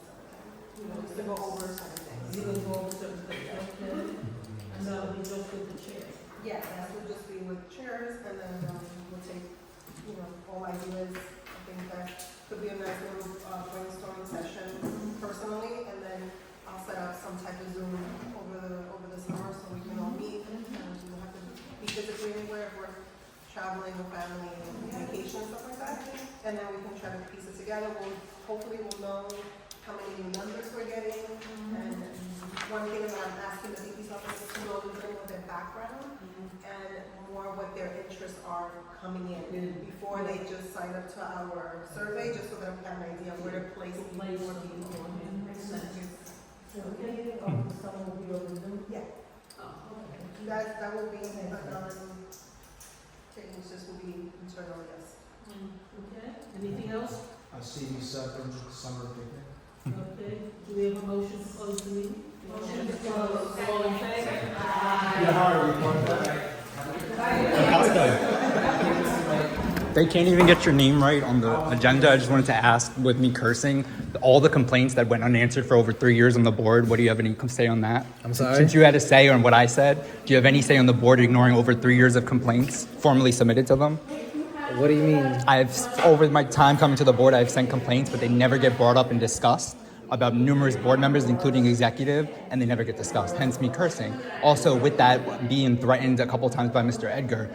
just to go over some things. You will go over certain things, okay? And that'll be just with the chair. Yeah, that will just be with chairs, and then, we'll take, all ideas. I think that could be a nice little brainstorming session personally, and then I'll set up some type of Zoom over the summer so we can all meet, and we don't have to be physically anywhere if we're traveling with family and vacation and stuff like that. And then we can try to piece it together. Hopefully we'll know how many new members we're getting. And one thing that I'm asking the VP's office is to know a little bit of their background and more what their interests are coming in before they just sign up to our survey, just so that we have an idea of where to place people. Makes sense. So the meeting of the summer will be over Zoom? Yeah, Oh, okay. that will be, things just will be internal, yes. Okay, anything else? I see you seven summer picnic. Okay, do we have a motion to close the meeting? Motion to close. All in favor? Yeah, how are you? They can't even get your name right on the agenda. I just wanted to ask, with me cursing, all the complaints that went unanswered for over 3 years on the board, what do you have any say on that? I'm sorry? Since you had a say on what I said, do you have any say on the board ignoring over 3 years of complaints formally submitted to them? What do you mean? Over my time coming to the board, I've sent complaints, but they never get brought up and discussed about numerous board members, including executive, and they never get discussed, hence me cursing. Also, with that being threatened a couple times by Mr. Edgar,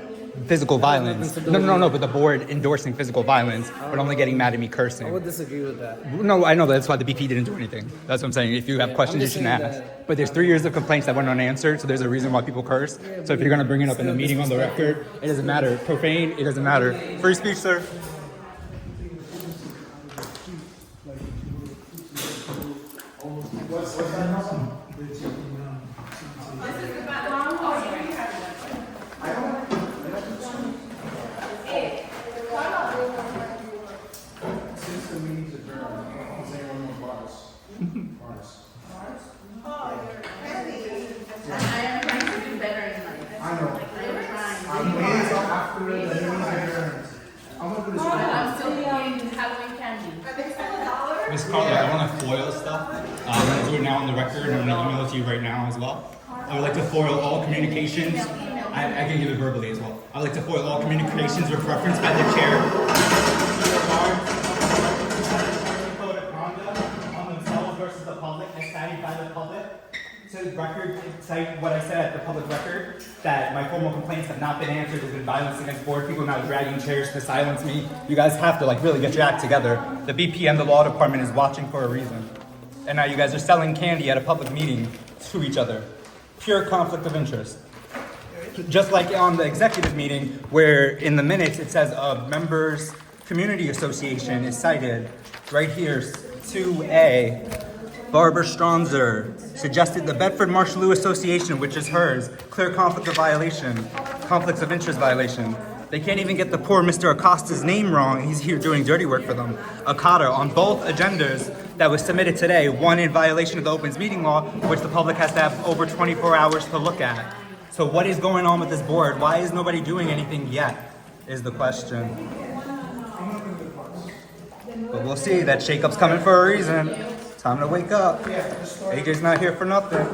physical violence. No, but the board endorsing physical violence, but only getting mad at me cursing. I would disagree with that. No, I know that's why the BP didn't do anything. That's what I'm saying. If you have questions, you just shouldn't saying ask. that- But there's 3 years of complaints that went unanswered, so there's a reason why people curse. So if you're gonna bring it up in a meeting on the record, it doesn't matter. Profane, it doesn't matter. Free speech, sir. What's that number? They're taking, since the meeting's adjourned, is anyone more bars? Oh, you're ready. I am trying to do better in life. I know. I am trying. I'm waiting till after the meeting's adjourned. I'm going to do it now on the record, and I'm going to email it to you right now as well. I would like to foil all communications. I can give it verbally as well. I would like to foil all communications with reference by the chair. Code of conduct on themselves versus the public, as cited by the public. To record, cite what I said at the public record, that my formal complaints have not been answered. There's been violence against board people now dragging chairs to silence me. You guys have to really get your act together. The BP and the law department is watching for a reason. And now you guys are selling candy at a public meeting to each other. Pure conflict of interest. Just like on the executive meeting, where in the minutes it says members community association is cited right here, 2A. Barbara Stronzer suggested the Bedford Marshalloo Association, which is hers, clear conflicts of interest violation. They can't even get the poor Mr. Acosta's name wrong, and he's here doing dirty work for them. Acosta on both agendas that was submitted today, one in violation of the Opens Meeting Law, which the public has to have over 24 hours to look at. So what is going on with this board? Why is nobody doing anything yet, is the question. But we'll see, that shakeup's coming for a reason. Time to wake up. AJ's not here for nothing.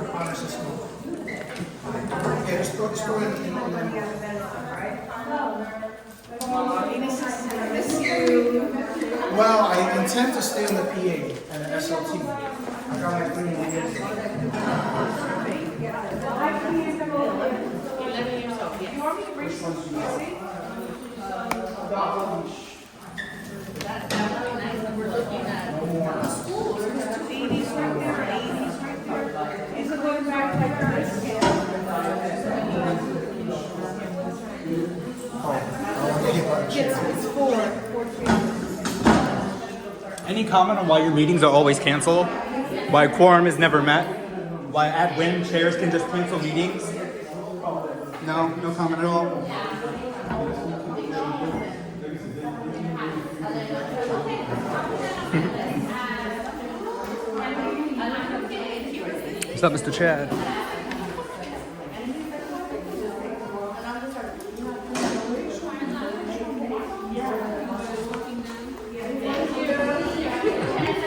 Well, I intend to stay in the PA and the SLT. I got like 3 more years. 11 years old, yes. That's really nice that we're looking at schools. Is it going back like this? It's 4. Any comment on why your meetings are always canceled? Why quorum is never met? Why at whim chairs can just cancel meetings? No comment at all? What's up, Mr. Chad?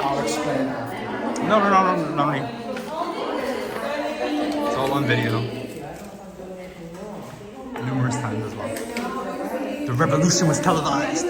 I'll explain. No. It's all on video. Numerous times as well. The revolution was televised.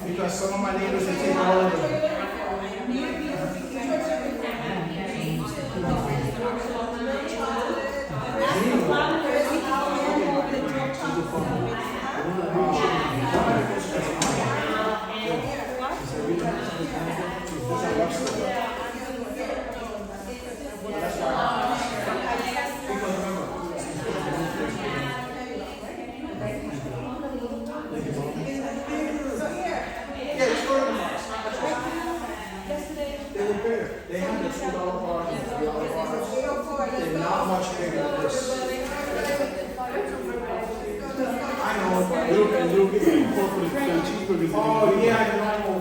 Because some of my neighbors are taking over. They have the $2 bars and $3 bars. They're not much bigger than this. I know, but you'll get corporate for cheaper because oh yeah, I know.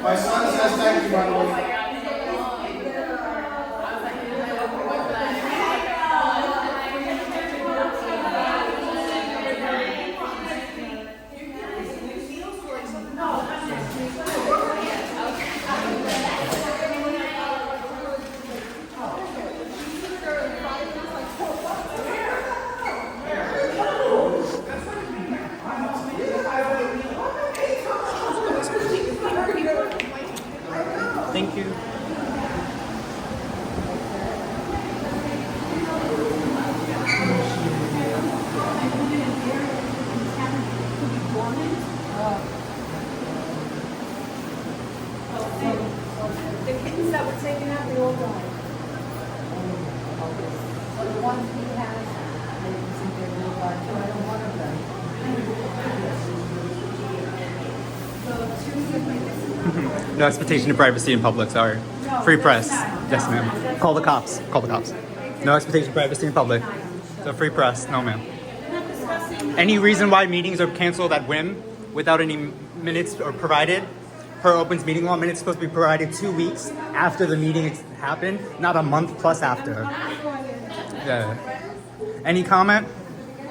My son says thank you, by the way. Thank you. The kittens that were taken out, they all died. So the ones we have, I didn't see they were all died, so I don't want them. No expectation of privacy in public, sorry. Free press. Yes, ma'am. Call the cops. Call the cops. No expectation of privacy in public. So free press. No, ma'am. Any reason why meetings are canceled at whim without any minutes or provided? Per Opens meeting law, minutes supposed to be provided 2 weeks after the meeting happened, not a month plus after. Yeah. Any comment?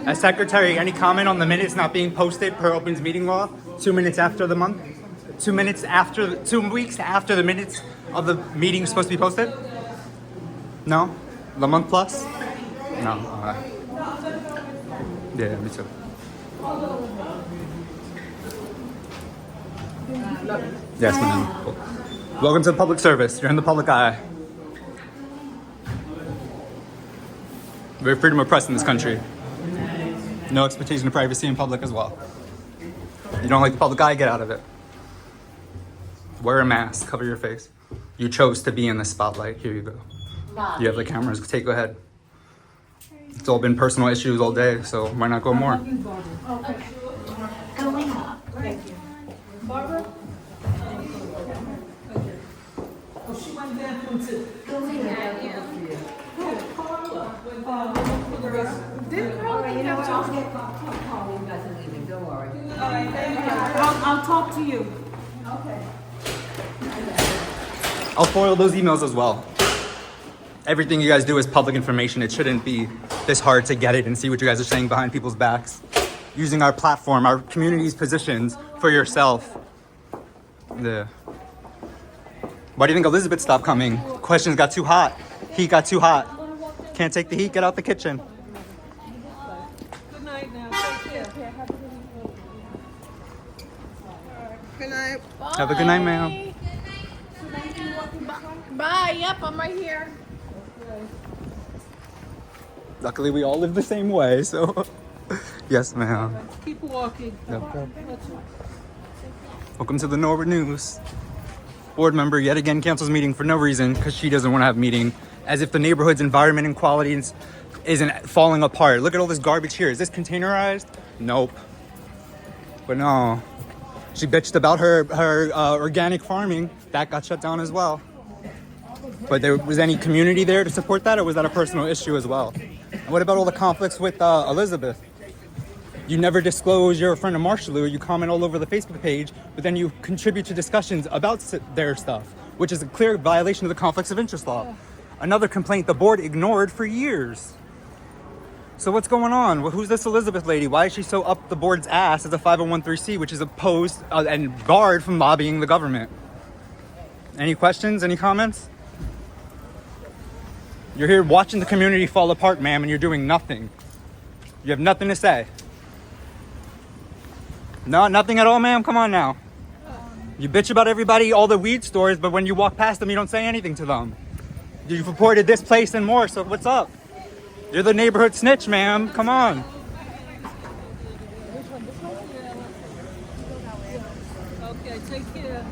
As secretary, any comment on the minutes not being posted per Opens meeting law 2 minutes after the month? 2 minutes after, 2 weeks after the minutes of the meeting is supposed to be posted? No? The month plus? No. All right. Yeah, me too. Yes, ma'am. Cool. Welcome to the public service. You're in the public eye. We have freedom of press in this country. No expectation of privacy in public as well. You don't like the public eye, get out of it. Wear a mask, cover your face. You chose to be in the spotlight. Here you go. You have the cameras. Go ahead. It's all been personal issues all day, so why not go more? Okay. Going up. Thank you. Barbara? Oh, she went down to. Carla went for the rest. Didn't All Carla right, you get know that what, I'll job? get Colleen doesn't leave, don't worry. All right, thank you. I'll talk to you. Okay. I'll foil those emails as well. Everything you guys do is public information. It shouldn't be this hard to get it and see what you guys are saying behind people's backs. Using our platform, our community's positions for yourself. Yeah. Why do you think Elizabeth stopped coming? Questions got too hot. Heat got too hot. Can't take the heat, get out the kitchen. Good night now. Take care. Good night. Have a good night, ma'am. Bye, yep, I'm right here. Luckily, we all live the same way, so. Yes, ma'am. Keep walking. Yep. Welcome to the Norwood News. Board member yet again cancels meeting for no reason because she doesn't want to have meeting, as if the neighborhood's environment and quality isn't falling apart. Look at all this garbage here. Is this containerized? Nope. But no. She bitched about her organic farming. That got shut down as well. But there was any community there to support that, or was that a personal issue as well? And what about all the conflicts with Elizabeth? You never disclose you're a friend of Marshallou. You comment all over the Facebook page, but then you contribute to discussions about their stuff, which is a clear violation of the conflicts of interest law. Another complaint the board ignored for years. So what's going on? Well, who's this Elizabeth lady? Why is she so up the board's ass as a 501(c)(3), which is opposed and barred from lobbying the government? Any questions? Any comments? You're here watching the community fall apart, ma'am, and you're doing nothing. You have nothing to say. No, nothing at all, ma'am? Come on now. You bitch about everybody, all the weed stores, but when you walk past them, you don't say anything to them. You've reported this place and more, so what's up? You're the neighborhood snitch, ma'am. Come on. Okay, take care.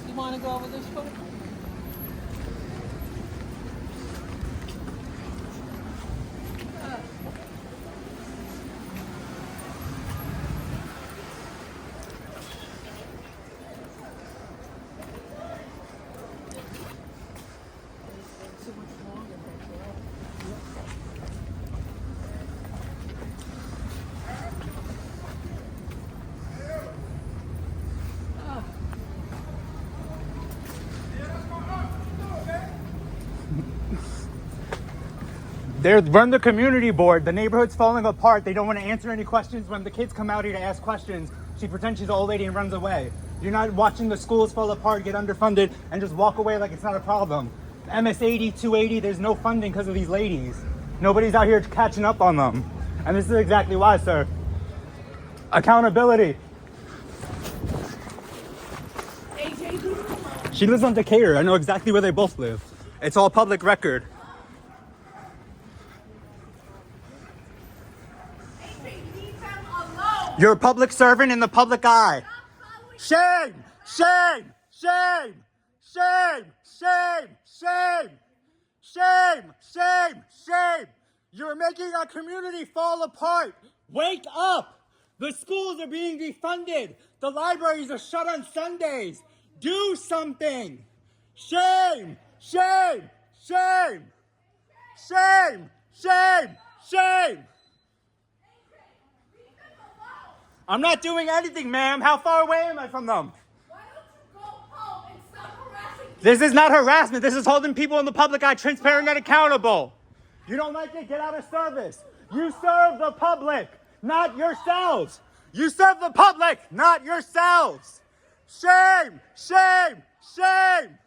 You want to go over this one? They run the community board. The neighborhood's falling apart. They don't want to answer any questions when the kids come out here to ask questions. She pretends she's an old lady and runs away. You're not watching the schools fall apart, get underfunded, and just walk away like it's not a problem. MS 80, 280, there's no funding because of these ladies. Nobody's out here catching up on them. And this is exactly why, sir. Accountability. She lives on Decatur. I know exactly where they both live. It's all public record. You're a public servant in the public eye. Shame! Shame! Shame! Shame! Shame! Shame! Shame! Shame! Shame! You're making our community fall apart. Wake up! The schools are being defunded. The libraries are shut on Sundays. Do something! Shame! Shame! Shame! Shame! Shame! Shame! I'm not doing anything, ma'am. How far away am I from them? Why don't you go home and stop harassing people? This is not harassment. This is holding people in the public eye transparent and accountable. You don't like it? Get out of service. You serve the public, not yourselves. You serve the public, not yourselves. Shame, shame, shame.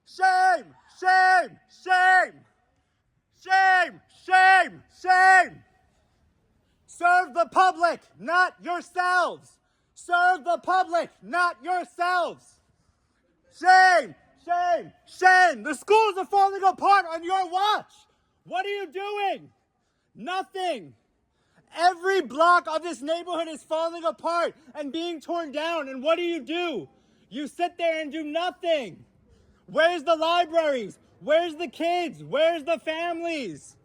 Shame, shame, shame. Shame, shame, shame. Serve the public, not yourselves. Serve the public, not yourselves. Shame, shame, shame. The schools are falling apart on your watch. What are you doing? Nothing. Every block of this neighborhood is falling apart and being torn down. And what do? You sit there and do nothing. Where's the libraries? Where's the kids? Where's the families?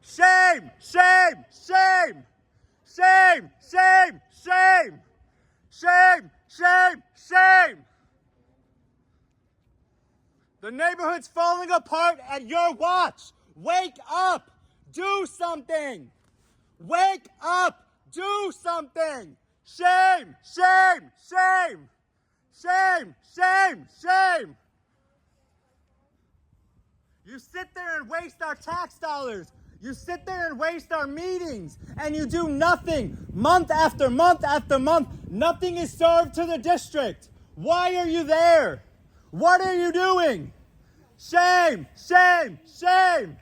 Shame, shame, shame. Shame, shame, shame. Shame, shame, shame. The neighborhood's falling apart at your watch. Wake up. Do something. Wake up. Do something. Shame, shame, shame. Shame, shame, shame. You sit there and waste our tax dollars. You sit there and waste our meetings, and you do nothing. Month after month after month, nothing is served to the district. Why are you there? What are you doing? Shame, shame, shame.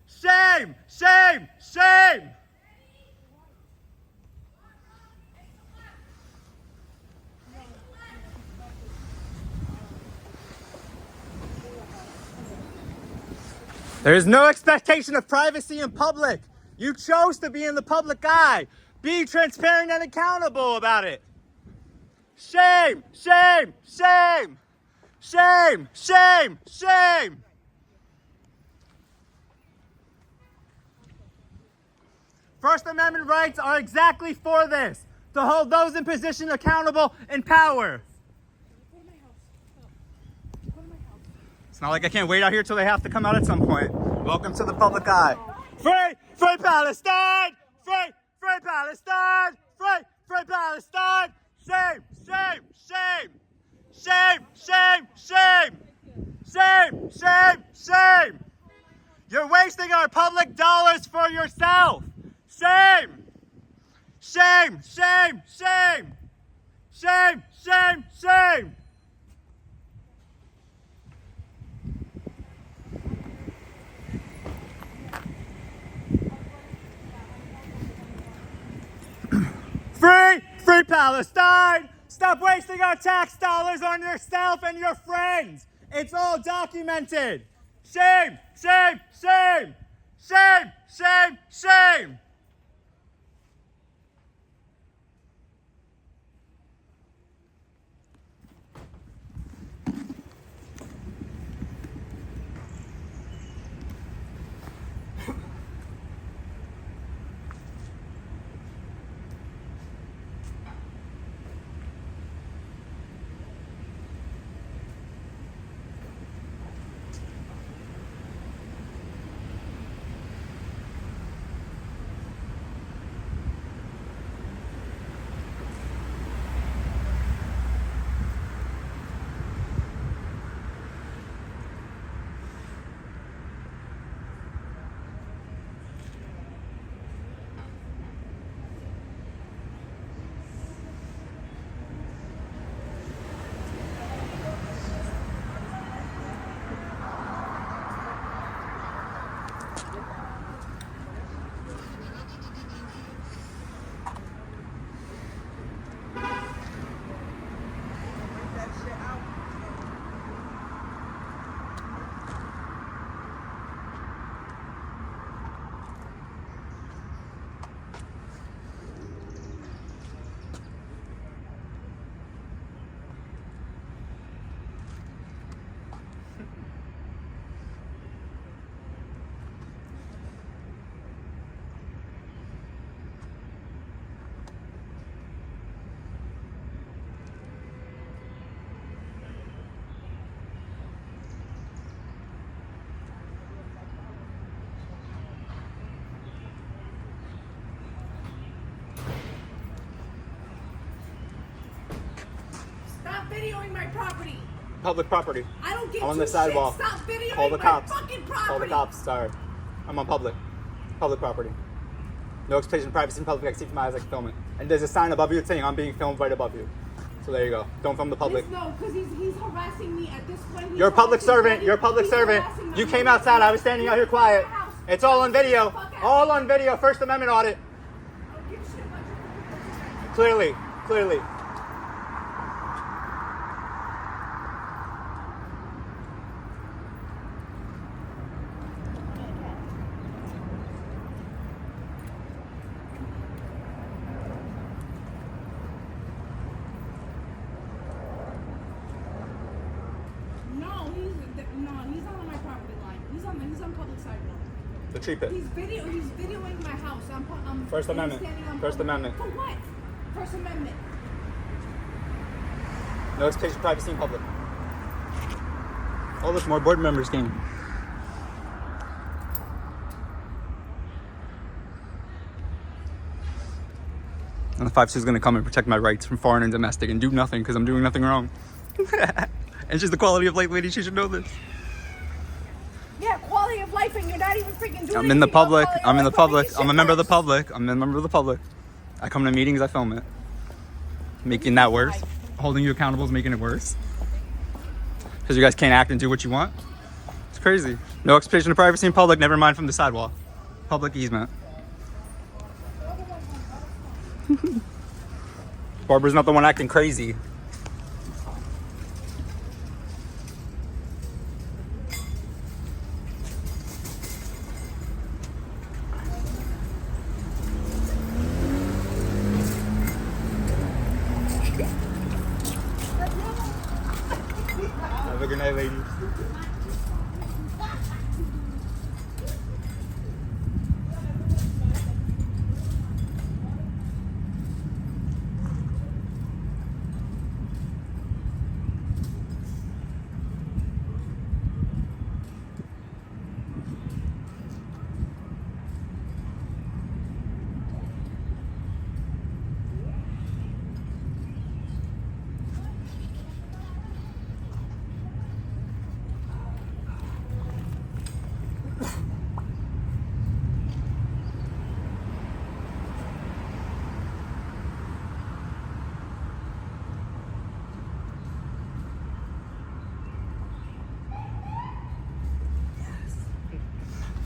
Shame, shame, shame. There is no expectation of privacy in public. You chose to be in the public eye. Be transparent and accountable about it. Shame, shame, shame. Shame, shame, shame. First Amendment rights are exactly for this, to hold those in position accountable in power. It's not like I can't wait out here till they have to come out at some point. Welcome to the public eye. Free, free Palestine! Free, free Palestine! Free, free Palestine! Shame, shame, shame! Shame, shame, shame! Shame, shame, shame! You're wasting our public dollars for yourself! Shame! Shame, shame, shame! Shame, shame, shame! Free, free Palestine! Stop wasting our tax dollars on yourself and your friends! It's all documented! Shame, shame, shame! Shame, shame, shame! property. Public property. I don't give I'm on two the sidewalk. shits. Stop videoing Call the my cops. fucking property. Call the cops. Sorry. I'm on public property. No expectation of privacy in public. I see from my eyes, I can film it. And there's a sign above you saying I'm being filmed right above you. So there you go. Don't film the public. No, because he's harassing me at this point. You're a public servant. You're a public servant. You came outside. I was standing out here quiet. It's all on video. All on video. First Amendment audit. Clearly. He's not on my property line. He's on public sidewalk. The tree pit. He's videoing my house. I'm First Amendment. standing on First public- Amendment. For what? First Amendment. No expectation of privacy in public. Oh, look, more board members came. And the 5-2 is going to come and protect my rights from foreign and domestic and do nothing because I'm doing nothing wrong. It's just the quality of life, lady. She should know this. Yeah, quality of life, and you're not even freaking doing I'm in the anything about public. quality I'm in the of life. public. Make I'm a shit member of the worse. public. I'm a member of the public. I come to meetings. I film it. Making that worse. Holding you accountable is making it worse. Because you guys can't act and do what you want. It's crazy. No expectation of privacy in public. Never mind from the sidewalk. Public easement. Barbara's not the one acting crazy. Have a good night, ladies.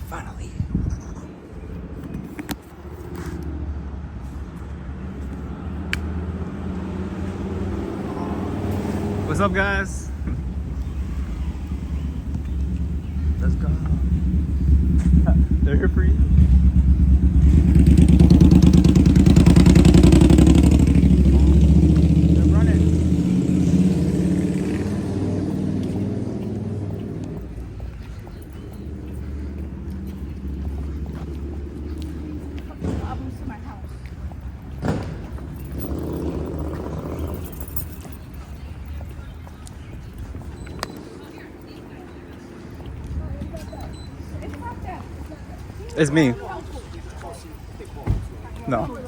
Finally. What's up, guys? Let's go. They're here for you. They're running. Problems to my house. It's not that. It's me. No.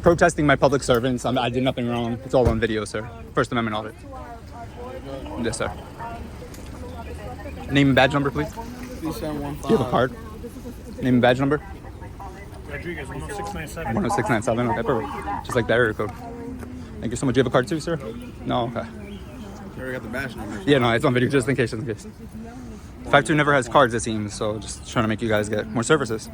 Protesting my public servants. I did nothing wrong. It's all on video, sir. First Amendment audit. Yes, sir. Name and badge number, please. Do you have a card? Name and badge number? Rodriguez, 10697. 10697. Okay, perfect. Just like the area code. Thank you so much. Do you have a card too, sir? No? Okay. You already got the badge number. Yeah, no, it's on video just in case. 5-2 never has cards, it seems, so just trying to make you guys get more services.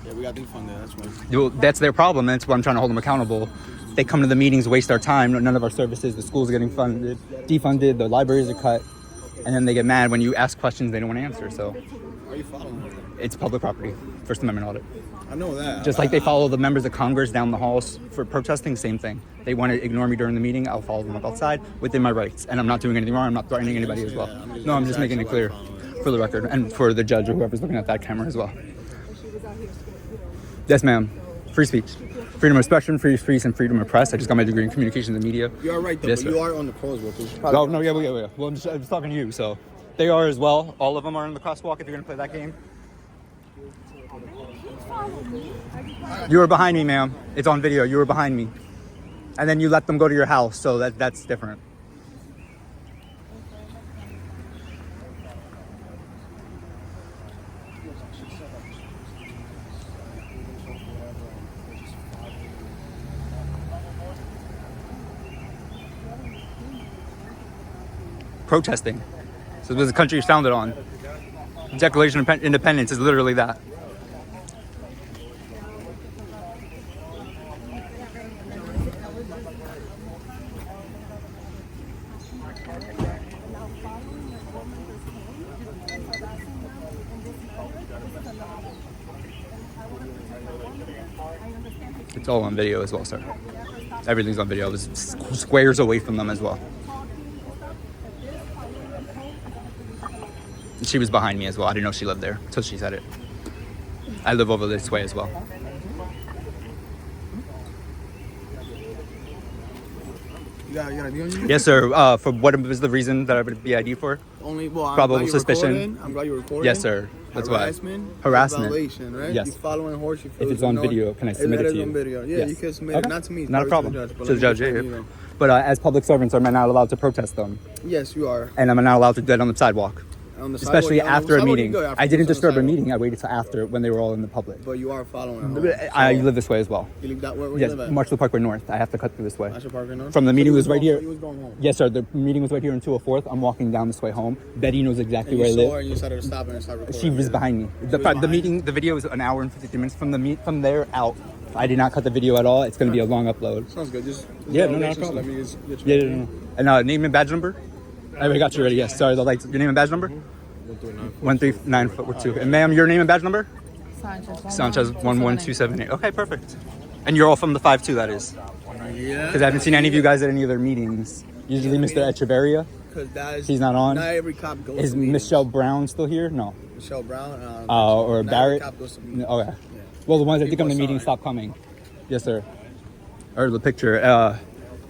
Yeah, we got defunded, that's why. Well, that's their problem. That's why I'm trying to hold them accountable. They come to the meetings, waste our time. None of our services. The school's getting funded, defunded. The libraries are cut, and then they get mad when you ask questions they don't want to answer. So Are you following her? it's public property. First Amendment audit. I know that. Just like they follow the members of Congress down the halls for protesting, same thing. They want to ignore me during the meeting. I'll follow them up outside within my rights, and I'm not doing anything wrong. I'm not threatening anybody as well. No, I'm just making it clear for the record and for the judge or whoever's looking at that camera as well. Yes, ma'am. Free speech. Freedom of expression, free speech, and freedom of press. I just got my degree in communications and media. You are right, though, Yes, but sir. you are on the crosswalk. Oh, no, yeah. Well, I'm just talking to you, so. They are as well. All of them are in the crosswalk if you're going to play that game. You were behind me, ma'am. It's on video. You were behind me. and then you let them go to your house, so that's different. Protesting. So this is the country is founded on. The Declaration of Independence is literally that. It's all on video as well, sir. Everything's on video. I was squares away from them as well. She was behind me as well. I didn't know she lived there until she said it. I live over this way as well. You got ID on you? Yes, sir. For what was the reason that I would be ID for? Only, well, I'm Probable glad you're suspicion. recording. I'm glad you're recording. Yes, sir. That's Harassment. why. Harassment. Violation, right? Yes. You following horse. You If it's on video, can I submit it to you? On video. Yeah, Yes. you can submit Okay. it. Not to me. Not a probably problem. To the judge. but To the let me judge, just yeah, let yeah. you know. But as public servants, am I not allowed to protest them? Yes, you are. And I'm not allowed to do that on the sidewalk? On the Especially sidewalk, after a sidewalk you meeting. go after I didn't it's on the disturb a sidewalk. meeting. I waited till after when they were all in the public. But you are following at home. I So, live this way as well. You live that way? Where Yes, you live at? Marshall Parkway North. I have to cut through this way. Marshall Parkway North? From the So meeting you was right going- here. You was going home. Yes, sir. The meeting was right here in 204th. I'm walking down this way home. Betty knows exactly And where I you saw her live. and you decided to stop and start recording. She was behind me. The behind meeting, the video is an hour and 53 minutes from there out. I did not cut the video at all. It's going to be a long upload. Sounds good. Just Yeah, no, not a violations, problem. Let me just get Yeah, you. no. And name and badge number? I already got you ready. Yes, sorry. The lights. Your name and badge number? 13942. And ma'am, your name and badge number? Sanchez 11278. Okay, perfect. And you're all from the 52, that is. Yeah. Because I haven't seen any of you guys at any of their meetings. Usually Mr. Echeverria. Because that is. He's not on. Not every cop goes Is to meetings. Michelle Brown still here? No. Michelle Brown. Or not Barrett? Every cop goes to meetings. Okay. Well, the ones that did come to People are meetings sorry. stopped coming. Yes, sir. Or the picture.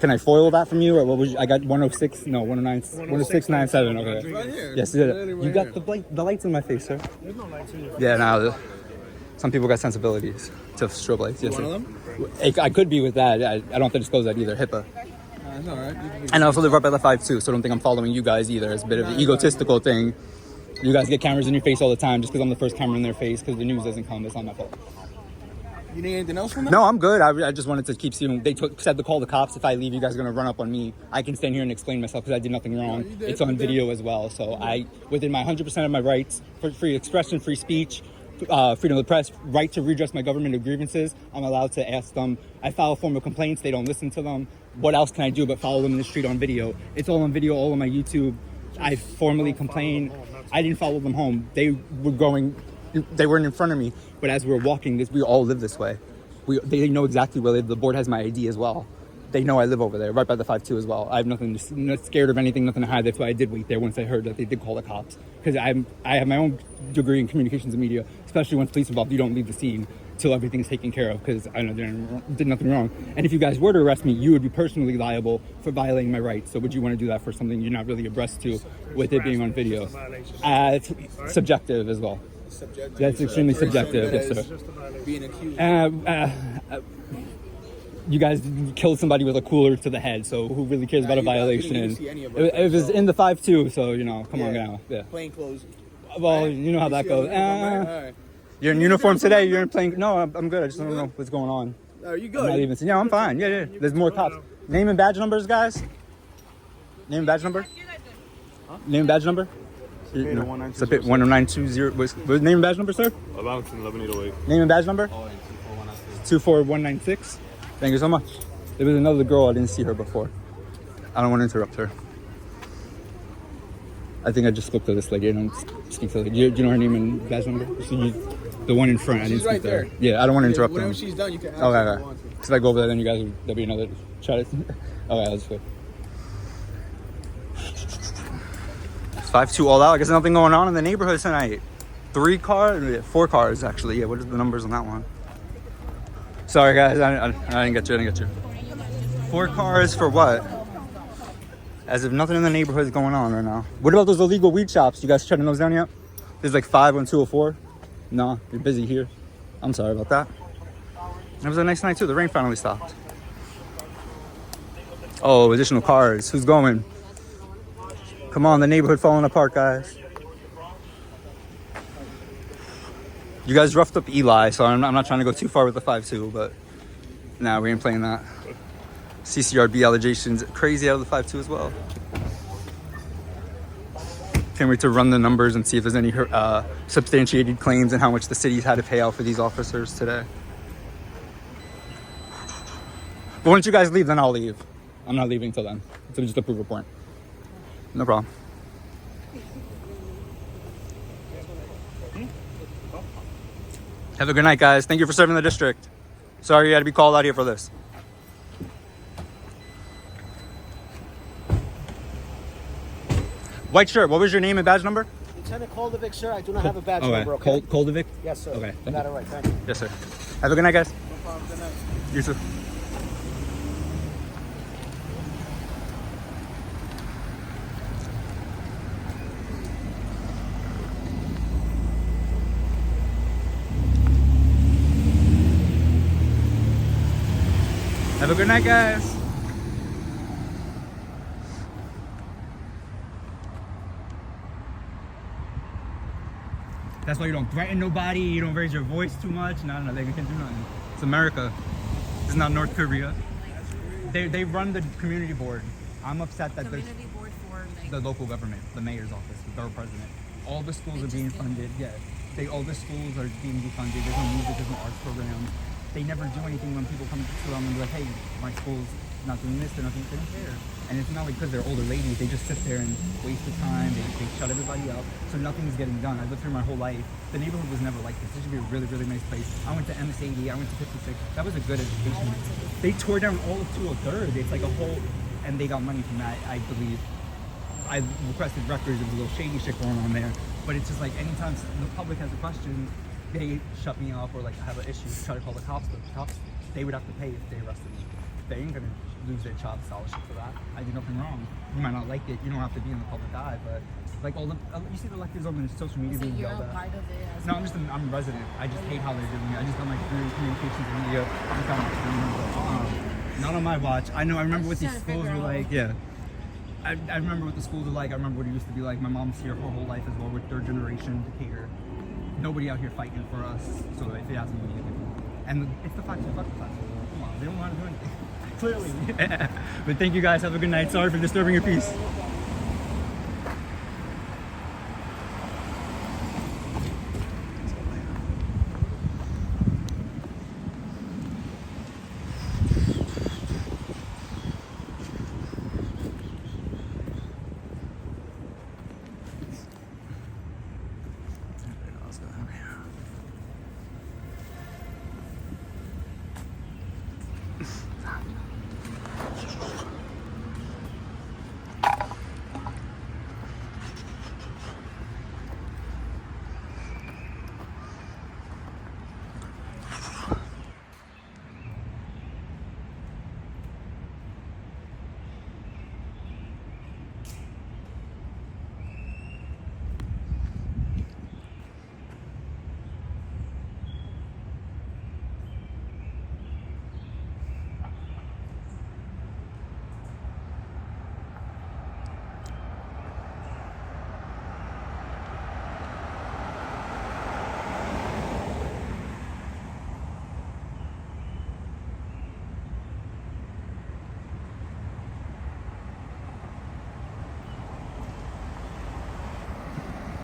Can I foil that from you? Or what was I got 106? No, 109. 10697. Okay. Right here. Yes, you did. Literally right You got here. the lights in my face, sir. Yeah, no. Some people got sensibilities to strobe lights. Yes, One sir. of them? I could be with that. I don't have to disclose that either. HIPAA. It's all right. And I also live right by the 5-2, so don't think I'm following you guys either. It's a bit of an egotistical thing. You guys get cameras in your face all the time just because I'm the first camera in their face because the news doesn't come. It's not my fault. You need anything else from that? No, I'm good. I just wanted to keep seeing. They said to call the cops. If I leave, you guys are going to run up on me. I can stand here and explain myself because I did nothing wrong. you did, It's on you did. video as well. So within my 100% of my rights, for free expression, free speech, freedom of the press, right to redress my government grievances, I'm allowed to ask them. I file formal complaints. They don't listen to them. What else can I do but follow them in the street on video? It's all on video, all on my YouTube. I formally complained. I didn't follow them home. They weren't in front of me. But as we were walking, we all live this way. They know exactly where they live. The board has my ID as well. They know I live over there, right by the 5-2 as well. I have nothing, not scared of anything, nothing to hide. That's why I did wait there once I heard that they did call the cops. Because I have my own degree in communications and media, especially when police involved. You don't leave the scene till everything's taken care of because I know they did nothing wrong. And if you guys were to arrest me, you would be personally liable for violating my rights. So would you want to do that for something you're not really abreast to with it being on video? It's subjective as well. Subjective. That's extremely Person subjective, that yes, is sir. Being accused. You guys killed somebody with a cooler to the head, so who really cares about a you got- you violation? didn't even see any of us, It was so- in the 5-2, so come on Yeah. now. Yeah. Plain clothes. Well, Right? you know how that see goes. all right. You're in uniform today. You're in plain. No, I'm good. I just don't know what's going on. Are you I'm good? not even. Yeah, I'm fine. Yeah. There's more cops. Name and badge numbers, guys. Name and badge number. Name and badge number. It's a bit 10920. What's name and badge number, sir? 11-808. Name and badge number. 24196. Thank you so much. There was another girl. I didn't see her before. I don't want to interrupt her. I think I just spoke to this lady. I don't speak to her. Do you know her name and badge number? The one in front. I didn't She's speak right to her. there. Yeah, I don't want to interrupt Whenever them. she's done, you can ask Okay, her if okay. you want to. Because if I go over there, then you guys, there'll be another try to. Okay, I'll just wait. 5-2 all out. I guess nothing going on in the neighborhood tonight. 4 cars actually. Yeah, what are the numbers on that one? Sorry guys, I didn't get you. 4 cars for what? As if nothing in the neighborhood is going on right now. What about those illegal weed shops? You guys shutting those down yet? There's like 5 on 204. No, you're busy here. I'm sorry about that. It was a nice night too. The rain finally stopped. Oh, additional cars. Who's going? Come on, the neighborhood falling apart, guys. You guys roughed up Eli, so I'm not trying to go too far with the 5-2, but nah, we ain't playing that. CCRB allegations crazy out of the 5-2 as well. Can't wait to run the numbers and see if there's any substantiated claims and how much the city's had to pay out for these officers today. But once you guys leave, then I'll leave. I'm not leaving till then. It's just a proof of point. No problem. Have a good night, guys. Thank you for serving the district. Sorry you had to be called out here for this. White shirt, what was your name and badge number? Lieutenant Koldovic, sir. I do not have a badge Okay. number, okay? Koldovic? Yes, sir. Okay, You thank got you. it right. Thank you. Yes, sir. Have a good night, guys. No problem. Good night. You too. Have a good night, guys. That's why you don't threaten nobody, you don't raise your voice too much. No, they can do nothing. It's America. It's not North Korea. They run the community board. I'm upset that there's board for like. the local government, the mayor's office, the borough president. All the schools are being funded. Yeah, all the schools are being defunded. There's no music, there's no arts program. They never do anything when people come to them and be like, hey, my school's not doing this, they're not doing this, they don't care. And it's not like because they're older ladies, they just sit there and waste the time, they shut everybody up, so nothing's getting done. I lived here my whole life. The neighborhood was never like this. This should be a really, really nice place. I went to MS-80, I went to 56. That was a good education. They tore down all of 203rd. It's like a whole, and they got money from that, I believe. I requested records, there was a little shady shit going on there. But it's just like anytime the public has a question, they shut me off or like have an issue, try to call the cops, but the cops, they would have to pay if they arrested me. They ain't gonna lose their child scholarship for that. I did nothing wrong. You might not like it, you don't have to be in the public eye, but like all the, you see the electors on the social media being yelled at. Part of it. No, I'm a resident. I just hate how they're doing it. I just got my communications media. I got my not on my watch. I know, I remember what these schools were like. Yeah. I remember what the schools are like. I remember what it used to be like. My mom's here her whole life as well with third generation Decatur. Nobody out here fighting for us. So if it hasn't been anything. And it's the fact, fuck the fact. Come on, they don't want to do anything. Clearly. But thank you guys. Have a good night. Sorry for disturbing your peace.